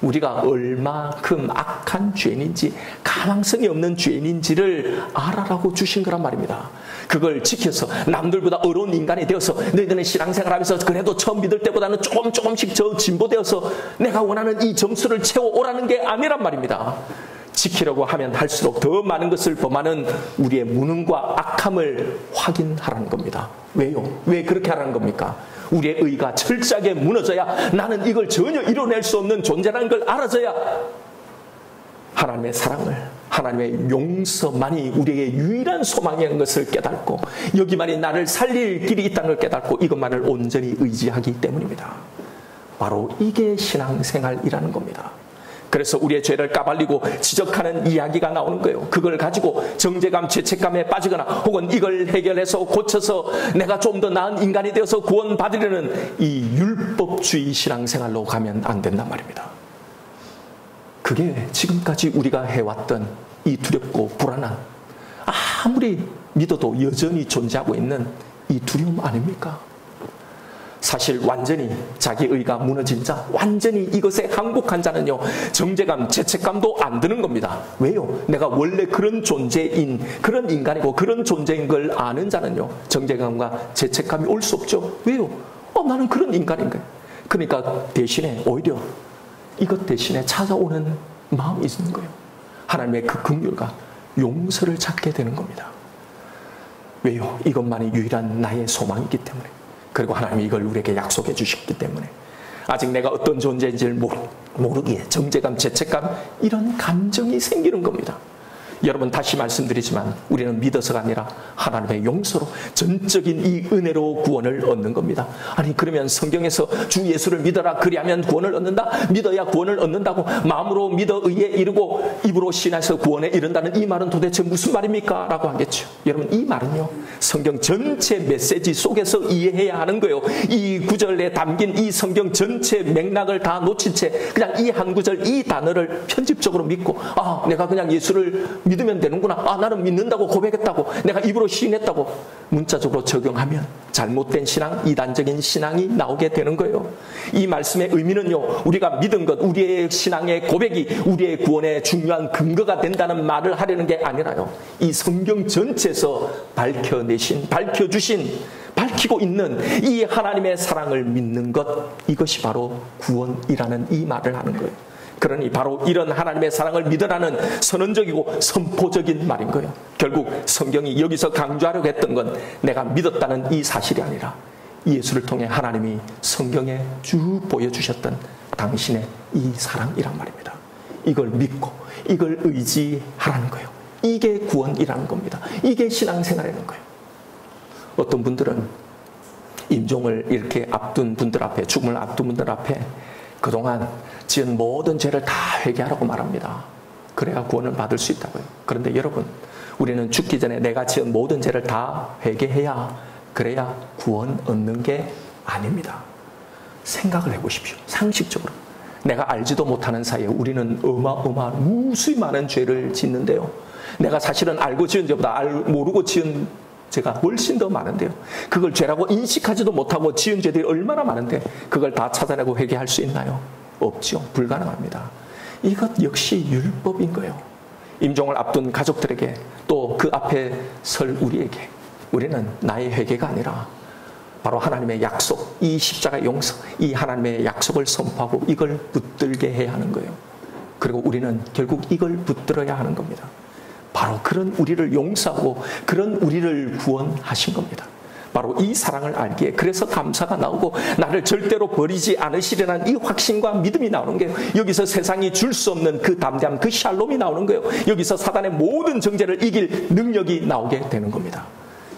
A: 우리가 얼마큼 악한 죄인인지, 가망성이 없는 죄인인지를 알아라고 주신 거란 말입니다. 그걸 지켜서 남들보다 어려운 인간이 되어서 너희들은 신앙생활하면서 그래도 처음 믿을 때보다는 조금씩 저 진보되어서 내가 원하는 이 점수를 채워오라는 게 아니란 말입니다. 지키려고 하면 할수록 더 많은 것을 범하는 우리의 무능과 악함을 확인하라는 겁니다. 왜요? 왜 그렇게 하라는 겁니까? 우리의 의가 철저하게 무너져야 나는 이걸 전혀 이뤄낼 수 없는 존재라는 걸 알아져야 하나님의 사랑을, 하나님의 용서만이 우리에게 유일한 소망인 것을 깨닫고 여기만이 나를 살릴 길이 있다는 걸 깨닫고 이것만을 온전히 의지하기 때문입니다. 바로 이게 신앙생활이라는 겁니다. 그래서 우리의 죄를 까발리고 지적하는 이야기가 나오는 거예요. 그걸 가지고 정죄감, 죄책감에 빠지거나 혹은 이걸 해결해서 고쳐서 내가 좀 더 나은 인간이 되어서 구원받으려는 이 율법주의 신앙생활로 가면 안 된단 말입니다. 그게 지금까지 우리가 해왔던 이 두렵고 불안한, 아무리 믿어도 여전히 존재하고 있는 이 두려움 아닙니까? 사실 완전히 자기 의가 무너진 자, 완전히 이것에 항복한 자는요, 정죄감, 죄책감도 안 드는 겁니다. 왜요? 내가 원래 그런 존재인, 그런 인간이고 그런 존재인 걸 아는 자는요, 정죄감과 죄책감이 올 수 없죠. 왜요? 나는 그런 인간인가. 그러니까 대신에 오히려 이것 대신에 찾아오는 마음이 있는 거예요. 하나님의 그 긍휼과 용서를 찾게 되는 겁니다. 왜요? 이것만이 유일한 나의 소망이기 때문에. 그리고 하나님이 이걸 우리에게 약속해 주셨기 때문에 아직 내가 어떤 존재인지를 모르기에 정죄감, 죄책감 이런 감정이 생기는 겁니다. 여러분 다시 말씀드리지만 우리는 믿어서가 아니라 하나님의 용서로 전적인 이 은혜로 구원을 얻는 겁니다. 아니 그러면 성경에서 주 예수를 믿어라 그리하면 구원을 얻는다? 믿어야 구원을 얻는다고 마음으로 믿어 의에 이르고 입으로 신하여서 구원에 이른다는 이 말은 도대체 무슨 말입니까? 라고 하겠죠. 여러분 이 말은요 성경 전체 메시지 속에서 이해해야 하는 거예요. 이 구절에 담긴 이 성경 전체 맥락을 다 놓친 채 그냥 이 한 구절 이 단어를 편집적으로 믿고 아 내가 그냥 예수를 믿으면 되는구나. 아 나는 믿는다고 고백했다고 내가 입으로 시인했다고 문자적으로 적용하면 잘못된 신앙, 이단적인 신앙이 나오게 되는 거예요. 이 말씀의 의미는요 우리가 믿은 것, 우리의 신앙의 고백이 우리의 구원의 중요한 근거가 된다는 말을 하려는 게 아니라요 이 성경 전체에서 밝히고 있는 이 하나님의 사랑을 믿는 것, 이것이 바로 구원이라는 이 말을 하는 거예요. 그러니 바로 이런 하나님의 사랑을 믿으라는 선언적이고 선포적인 말인 거예요. 결국 성경이 여기서 강조하려고 했던 건 내가 믿었다는 이 사실이 아니라 예수를 통해 하나님이 성경에 쭉 보여주셨던 당신의 이 사랑이란 말입니다. 이걸 믿고 이걸 의지하라는 거예요. 이게 구원이라는 겁니다. 이게 신앙생활이라는 거예요. 어떤 분들은 임종을 이렇게 앞둔 분들 앞에, 죽음을 앞둔 분들 앞에 그동안 지은 모든 죄를 다 회개하라고 말합니다. 그래야 구원을 받을 수 있다고요. 그런데 여러분, 우리는 죽기 전에 내가 지은 모든 죄를 다 회개해야 그래야 구원 얻는 게 아닙니다. 생각을 해보십시오. 상식적으로. 내가 알지도 못하는 사이에 우리는 어마어마한 무수히 많은 죄를 짓는데요. 내가 사실은 알고 지은 죄보다 모르고 지은 죄가 훨씬 더 많은데요. 그걸 죄라고 인식하지도 못하고 지은 죄들이 얼마나 많은데 그걸 다 찾아내고 회개할 수 있나요? 없죠. 불가능합니다. 이것 역시 율법인 거예요. 임종을 앞둔 가족들에게 또 그 앞에 설 우리에게 우리는 나의 회개가 아니라 바로 하나님의 약속, 이 십자가 용서, 이 하나님의 약속을 선포하고 이걸 붙들게 해야 하는 거예요. 그리고 우리는 결국 이걸 붙들어야 하는 겁니다. 바로 그런 우리를 용서하고 그런 우리를 구원하신 겁니다. 바로 이 사랑을 알기에 그래서 감사가 나오고 나를 절대로 버리지 않으시리라는 이 확신과 믿음이 나오는 거예요. 여기서 세상이 줄 수 없는 그 담대함, 그 샬롬이 나오는 거예요. 여기서 사단의 모든 정죄를 이길 능력이 나오게 되는 겁니다.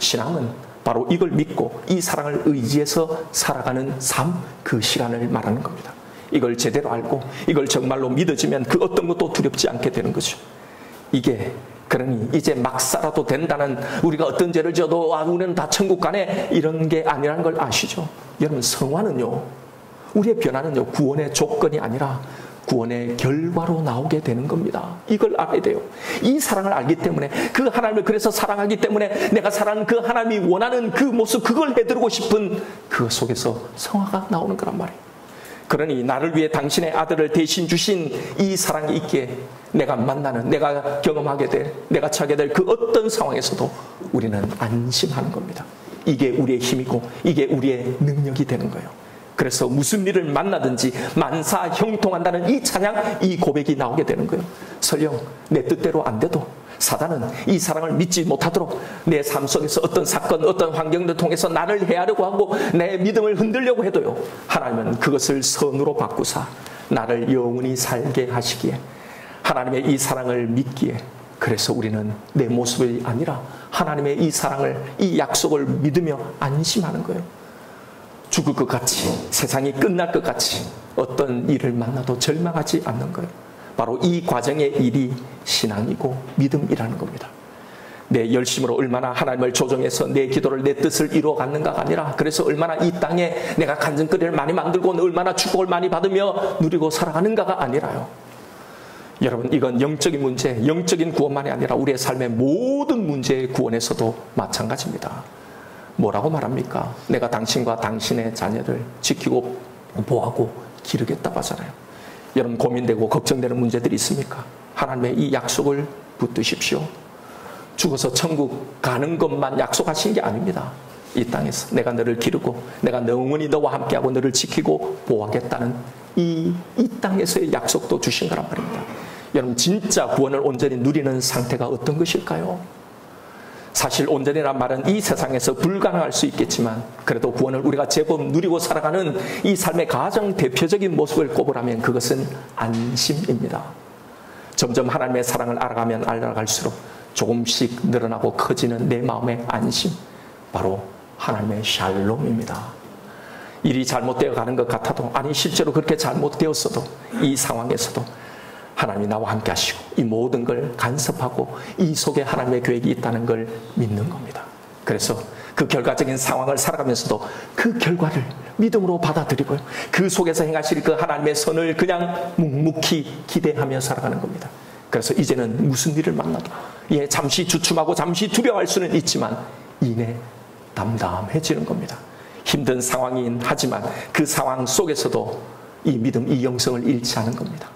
A: 신앙은 바로 이걸 믿고 이 사랑을 의지해서 살아가는 삶, 그 시간을 말하는 겁니다. 이걸 제대로 알고 이걸 정말로 믿어지면 그 어떤 것도 두렵지 않게 되는 거죠. 이게 그러니 이제 막 살아도 된다는, 우리가 어떤 죄를 지어도 우리는 다 천국 가네, 이런 게 아니라는 걸 아시죠? 여러분, 성화는요, 우리의 변화는요, 구원의 조건이 아니라 구원의 결과로 나오게 되는 겁니다. 이걸 알아야 돼요. 이 사랑을 알기 때문에, 그 하나님을 그래서 사랑하기 때문에 내가 사랑하는 그 하나님이 원하는 그 모습, 그걸 해드리고 싶은 그 속에서 성화가 나오는 거란 말이에요. 그러니 나를 위해 당신의 아들을 대신 주신 이 사랑이 있기에 내가 만나는, 내가 경험하게 될, 내가 처하게 될 그 어떤 상황에서도 우리는 안심하는 겁니다. 이게 우리의 힘이고 이게 우리의 능력이 되는 거예요. 그래서 무슨 일을 만나든지 만사 형통한다는 이 찬양, 이 고백이 나오게 되는 거예요. 설령 내 뜻대로 안 돼도 사단은 이 사랑을 믿지 못하도록 내 삶 속에서 어떤 사건, 어떤 환경을 통해서 나를 해하려고 하고 내 믿음을 흔들려고 해도요, 하나님은 그것을 선으로 바꾸사 나를 영원히 살게 하시기에, 하나님의 이 사랑을 믿기에, 그래서 우리는 내 모습이 아니라 하나님의 이 사랑을, 이 약속을 믿으며 안심하는 거예요. 죽을 것 같이, 세상이 끝날 것 같이 어떤 일을 만나도 절망하지 않는 거예요. 바로 이 과정의 일이 신앙이고 믿음이라는 겁니다. 내 열심으로 얼마나 하나님을 조정해서 내 기도를, 내 뜻을 이루어갔는가가 아니라, 그래서 얼마나 이 땅에 내가 간증거리를 많이 만들고 얼마나 축복을 많이 받으며 누리고 살아가는가가 아니라요. 여러분, 이건 영적인 문제, 영적인 구원만이 아니라 우리의 삶의 모든 문제의 구원에서도 마찬가지입니다. 뭐라고 말합니까? 내가 당신과 당신의 자녀를 지키고 보호하고 기르겠다고 하잖아요. 여러분, 고민되고 걱정되는 문제들이 있습니까? 하나님의 이 약속을 붙드십시오. 죽어서 천국 가는 것만 약속하신 게 아닙니다. 이 땅에서 내가 너를 기르고 내가 영원히 너와 함께하고 너를 지키고 보호하겠다는 이 땅에서의 약속도 주신 거란 말입니다. 여러분, 진짜 구원을 온전히 누리는 상태가 어떤 것일까요? 사실 온전이란 말은 이 세상에서 불가능할 수 있겠지만, 그래도 구원을 우리가 제법 누리고 살아가는 이 삶의 가장 대표적인 모습을 꼽으라면 그것은 안심입니다. 점점 하나님의 사랑을 알아가면 알아갈수록 조금씩 늘어나고 커지는 내 마음의 안심, 바로 하나님의 샬롬입니다. 일이 잘못되어 가는 것 같아도, 아니 실제로 그렇게 잘못되었어도 이 상황에서도 하나님이 나와 함께 하시고 이 모든 걸 간섭하고 이 속에 하나님의 계획이 있다는 걸 믿는 겁니다. 그래서 그 결과적인 상황을 살아가면서도 그 결과를 믿음으로 받아들이고요, 그 속에서 행하실 그 하나님의 선을 그냥 묵묵히 기대하며 살아가는 겁니다. 그래서 이제는 무슨 일을 만나도 잠시 주춤하고 잠시 두려워할 수는 있지만 이내 담담해지는 겁니다. 힘든 상황이긴 하지만 그 상황 속에서도 이 믿음, 이 영성을 잃지 않은 겁니다.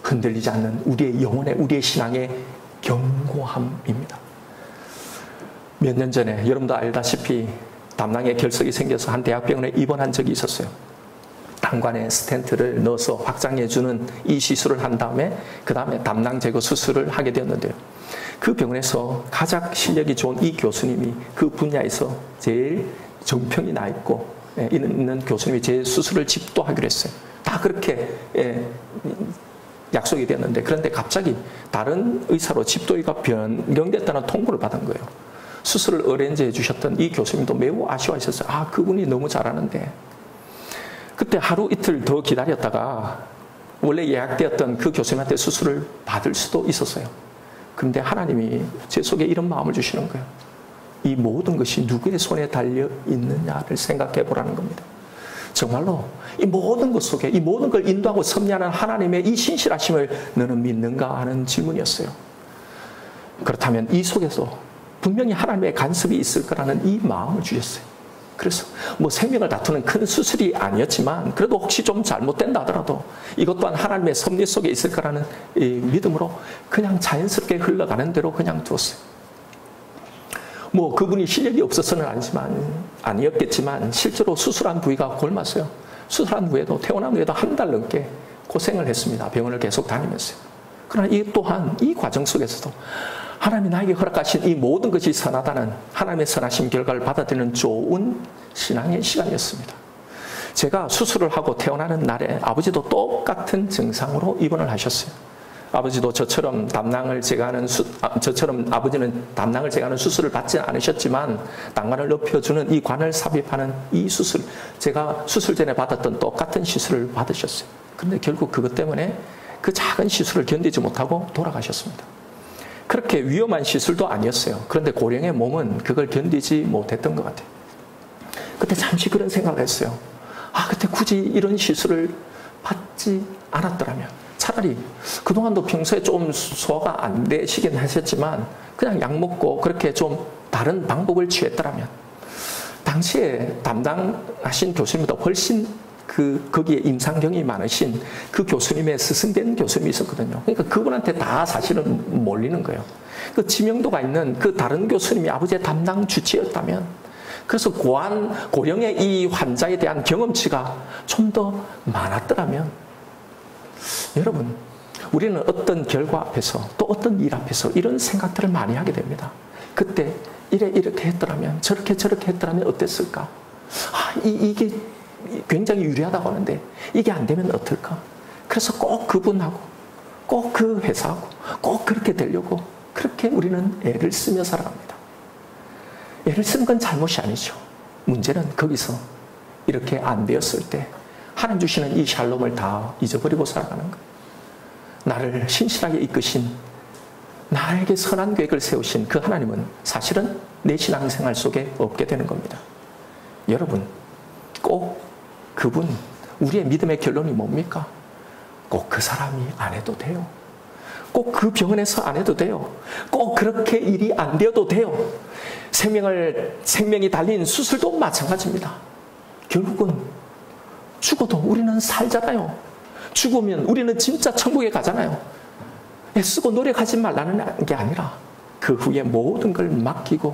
A: 흔들리지 않는 우리의 영혼의, 우리의 신앙의 견고함입니다. 몇 년 전에 여러분도 알다시피 담낭에 결석이 생겨서 한 대학병원에 입원한 적이 있었어요. 담관에 스텐트를 넣어서 확장해주는 이 시술을 한 다음에 그 다음에 담낭 제거 수술을 하게 되었는데요. 그 병원에서 가장 실력이 좋은 이 교수님이 그 분야에서 제일 정평이 나 있는 교수님이 제 수술을 집도하기로 했어요. 다 그렇게 약속이 되었는데, 그런데 갑자기 다른 의사로 집도의가 변경됐다는 통보를 받은 거예요. 수술을 어레인지 해주셨던 이 교수님도 매우 아쉬워하셨어요. 아, 그분이 너무 잘하는데. 그때 하루 이틀 더 기다렸다가 원래 예약되었던 그 교수님한테 수술을 받을 수도 있었어요. 그런데 하나님이 제 속에 이런 마음을 주시는 거예요. 이 모든 것이 누구의 손에 달려 있느냐를 생각해 보라는 겁니다. 정말로 이 모든 것 속에 이 모든 걸 인도하고 섭리하는 하나님의 이 신실하심을 너는 믿는가 하는 질문이었어요. 그렇다면 이 속에서 분명히 하나님의 간섭이 있을 거라는 이 마음을 주셨어요. 그래서 뭐 생명을 다투는 큰 수술이 아니었지만 그래도 혹시 좀 잘못된다 하더라도 이것 또한 하나님의 섭리 속에 있을 거라는 이 믿음으로 그냥 자연스럽게 흘러가는 대로 그냥 두었어요. 뭐 그분이 실력이 없어서는 아니었겠지만 실제로 수술한 부위가 골맞어요. 수술한 후에도 퇴원한 후에도 한 달 넘게 고생을 했습니다. 병원을 계속 다니면서요. 그러나 이 또한 이 과정 속에서도 하나님이 나에게 허락하신 이 모든 것이 선하다는 하나님의 선하신 결과를 받아들이는 좋은 신앙의 시간이었습니다. 제가 수술을 하고 퇴원하는 날에 아버지도 똑같은 증상으로 입원을 하셨어요. 아버지도 저처럼 아버지는 담낭을 제거하는 수술을 받지 않으셨지만 담관을 높여주는 이 관을 삽입하는 이 수술, 제가 수술 전에 받았던 똑같은 시술을 받으셨어요. 그런데 결국 그것 때문에 그 작은 시술을 견디지 못하고 돌아가셨습니다. 그렇게 위험한 시술도 아니었어요. 그런데 고령의 몸은 그걸 견디지 못했던 것 같아요. 그때 잠시 그런 생각을 했어요. 아, 그때 굳이 이런 시술을 받지 않았더라면 차라리 그동안도 평소에 좀 소화가 안 되시긴 하셨지만 그냥 약 먹고 그렇게 좀 다른 방법을 취했더라면, 당시에 담당하신 교수님보다 훨씬 거기에 임상경이 많으신 그 교수님의 스승된 교수님이 있었거든요. 그러니까 그분한테 다 사실은 몰리는 거예요. 그 지명도가 있는 그 다른 교수님이 아버지의 담당 주치였다면, 그래서 고령의 이 환자에 대한 경험치가 좀 더 많았더라면, 여러분, 우리는 어떤 결과 앞에서 또 어떤 일 앞에서 이런 생각들을 많이 하게 됩니다. 그때 이렇게 했더라면, 저렇게 했더라면 어땠을까? 이게 굉장히 유리하다고 하는데 이게 안 되면 어떨까? 그래서 꼭 그분하고 꼭 그 회사하고 꼭 그렇게 되려고 그렇게 우리는 애를 쓰며 살아갑니다. 애를 쓰는 건 잘못이 아니죠. 문제는 거기서 이렇게 안 되었을 때 하나님 주시는 이 샬롬을 다 잊어버리고 살아가는 거예요. 나를 신실하게 이끄신, 나에게 선한 계획을 세우신 그 하나님은 사실은 내 신앙생활 속에 없게 되는 겁니다. 여러분, 꼭 그분, 우리의 믿음의 결론이 뭡니까? 꼭 그 사람이 안 해도 돼요. 꼭 그 병원에서 안 해도 돼요. 꼭 그렇게 일이 안 되어도 돼요. 생명이 달린 수술도 마찬가지입니다. 결국은 죽어도 우리는 살잖아요. 죽으면 우리는 진짜 천국에 가잖아요. 애쓰고 노력하지 말라는 게 아니라 그 후에 모든 걸 맡기고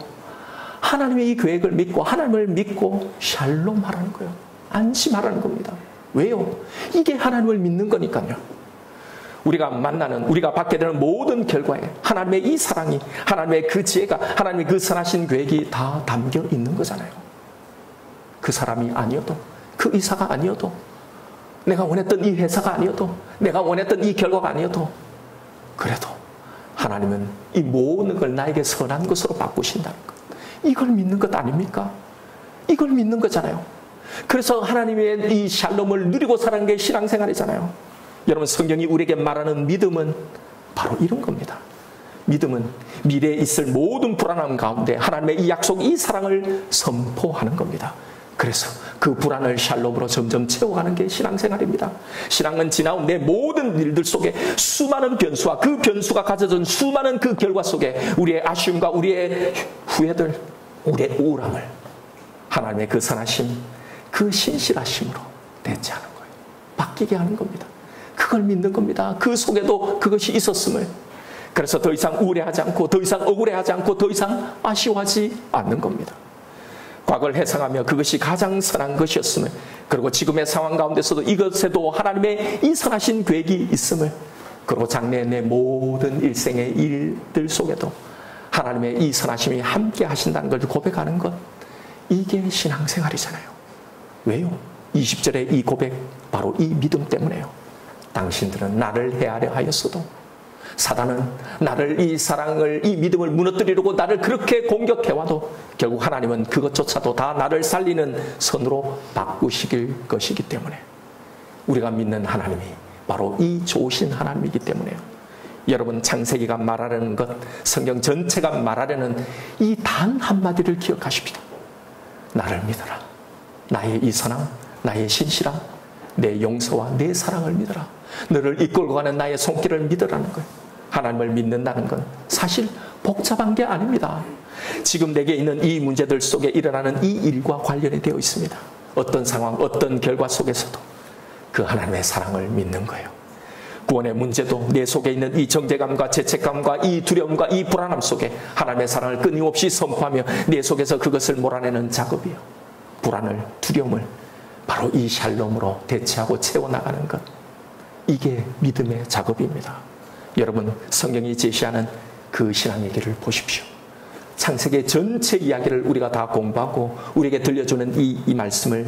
A: 하나님의 이 계획을 믿고 하나님을 믿고 샬롬하라는 거예요. 안심하라는 겁니다. 왜요? 이게 하나님을 믿는 거니까요. 우리가 받게 되는 모든 결과에 하나님의 이 사랑이, 하나님의 그 지혜가, 하나님의 그 선하신 계획이 다 담겨 있는 거잖아요. 그 사람이 아니어도, 그 의사가 아니어도, 내가 원했던 이 회사가 아니어도, 내가 원했던 이 결과가 아니어도 그래도 하나님은 이 모든 걸 나에게 선한 것으로 바꾸신다는 것. 이걸 믿는 것 아닙니까? 이걸 믿는 거잖아요. 그래서 하나님의 이 샬롬을 누리고 사는 게 신앙생활이잖아요. 여러분, 성경이 우리에게 말하는 믿음은 바로 이런 겁니다. 믿음은 미래에 있을 모든 불안함 가운데 하나님의 이 약속, 이 사랑을 선포하는 겁니다. 그래서 그 불안을 샬롬으로 점점 채워가는 게 신앙생활입니다. 신앙은 지나온 내 모든 일들 속에 수많은 변수와 그 변수가 가져준 수많은 그 결과 속에 우리의 아쉬움과 우리의 후회들, 우리의 우울함을 하나님의 그 선하심, 그 신실하심으로 대체하는 거예요. 바뀌게 하는 겁니다. 그걸 믿는 겁니다. 그 속에도 그것이 있었음을. 그래서 더 이상 우울해하지 않고, 더 이상 억울해하지 않고, 더 이상 아쉬워하지 않는 겁니다. 과거를 회상하며 그것이 가장 선한 것이었음을, 그리고 지금의 상황 가운데서도 이것에도 하나님의 이 선하신 계획이 있음을, 그리고 장래의 내 모든 일생의 일들 속에도 하나님의 이 선하심이 함께 하신다는 걸 고백하는 것, 이게 신앙생활이잖아요. 왜요? 20절의 이 고백, 바로 이 믿음 때문에요. 당신들은 나를 헤아려 하였어도, 사단은 나를, 이 사랑을, 이 믿음을 무너뜨리려고 나를 그렇게 공격해와도 결국 하나님은 그것조차도 다 나를 살리는 선으로 바꾸시길 것이기 때문에, 우리가 믿는 하나님이 바로 이 좋으신 하나님이기 때문에요. 여러분, 창세기가 말하려는 것, 성경 전체가 말하려는 이 단 한마디를 기억하십시다. 나를 믿어라. 나의 이 선함, 나의 신실함, 내 용서와 내 사랑을 믿어라. 너를 이끌고 가는 나의 손길을 믿으라는 거예요. 하나님을 믿는다는 건 사실 복잡한 게 아닙니다. 지금 내게 있는 이 문제들 속에 일어나는 이 일과 관련이 되어 있습니다. 어떤 상황, 어떤 결과 속에서도 그 하나님의 사랑을 믿는 거예요. 구원의 문제도 내 속에 있는 이 정죄감과 죄책감과 이 두려움과 이 불안함 속에 하나님의 사랑을 끊임없이 선포하며 내 속에서 그것을 몰아내는 작업이에요. 불안을, 두려움을 바로 이 샬롬으로 대체하고 채워나가는 것, 이게 믿음의 작업입니다. 여러분, 성경이 제시하는 그 신앙의 길을 보십시오. 창세기 전체 이야기를 우리가 다 공부하고 우리에게 들려주는 이 말씀을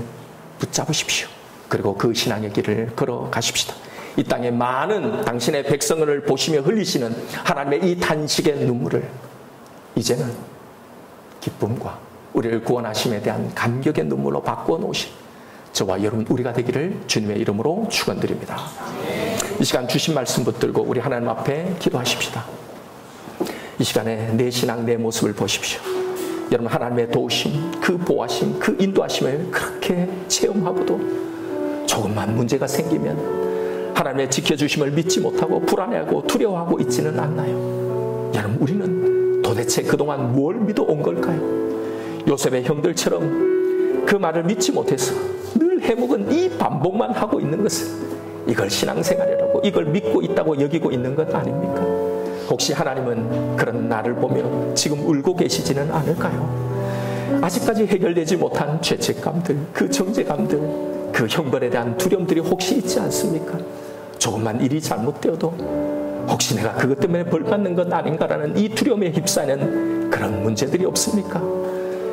A: 붙잡으십시오. 그리고 그 신앙의 길을 걸어가십시다. 이 땅에 많은 당신의 백성을 보시며 흘리시는 하나님의 이 탄식의 눈물을 이제는 기쁨과 우리를 구원하심에 대한 감격의 눈물로 바꾸어 놓으신 저와 여러분, 우리가 되기를 주님의 이름으로 축원드립니다. 이 시간 주신 말씀 붙들고 우리 하나님 앞에 기도하십시다. 이 시간에 내 신앙, 내 모습을 보십시오. 여러분, 하나님의 도우심, 그 보호하심, 그 인도하심을 그렇게 체험하고도 조금만 문제가 생기면 하나님의 지켜주심을 믿지 못하고 불안해하고 두려워하고 있지는 않나요? 여러분, 우리는 도대체 그동안 뭘 믿어온 걸까요? 요셉의 형들처럼 그 말을 믿지 못해서 늘 해묵은 이 반복만 하고 있는 것은, 이걸 신앙생활이라고, 이걸 믿고 있다고 여기고 있는 것 아닙니까? 혹시 하나님은 그런 나를 보며 지금 울고 계시지는 않을까요? 아직까지 해결되지 못한 죄책감들, 그 정죄감들, 그 형벌에 대한 두려움들이 혹시 있지 않습니까? 조금만 일이 잘못되어도 혹시 내가 그것 때문에 벌 받는 것 아닌가라는 이 두려움에 휩싸이는 그런 문제들이 없습니까?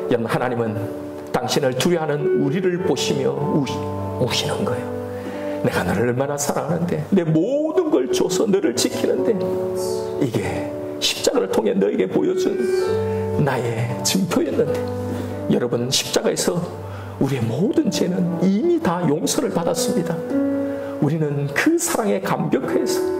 A: 여러분, 하나님은 당신을 두려워하는 우리를 보시며 우시는 거예요. 내가 너를 얼마나 사랑하는데, 내 모든 걸 줘서 너를 지키는데, 이게 십자가를 통해 너에게 보여준 나의 증표였는데, 여러분, 십자가에서 우리의 모든 죄는 이미 다 용서를 받았습니다. 우리는 그 사랑에 감격해서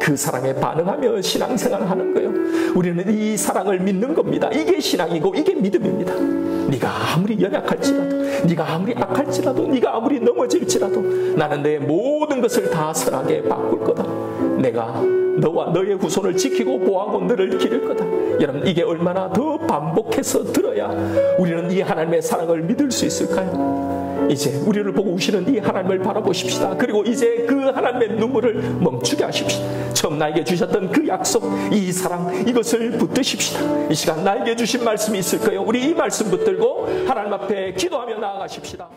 A: 그 사랑에 반응하며 신앙생활을 하는 거예요. 우리는 이 사랑을 믿는 겁니다. 이게 신앙이고 이게 믿음입니다. 네가 아무리 연약할지라도, 네가 아무리 악할지라도, 네가 아무리 넘어질지라도 나는 내 모든 것을 다 선하게 바꿀 거다. 내가 너와 너의 후손을 지키고 보호하고 너를 기를 거다. 여러분, 이게 얼마나 더 반복해서 들어야 우리는 이 하나님의 사랑을 믿을 수 있을까요? 이제 우리를 보고 우시는 이 하나님을 바라보십시다. 그리고 이제 그 하나님의 눈물을 멈추게 하십시다. 처음 나에게 주셨던 그 약속, 이 사랑, 이것을 붙드십시다. 이 시간 나에게 주신 말씀이 있을 거예요. 우리 이 말씀 붙들고 하나님 앞에 기도하며 나아가십시다.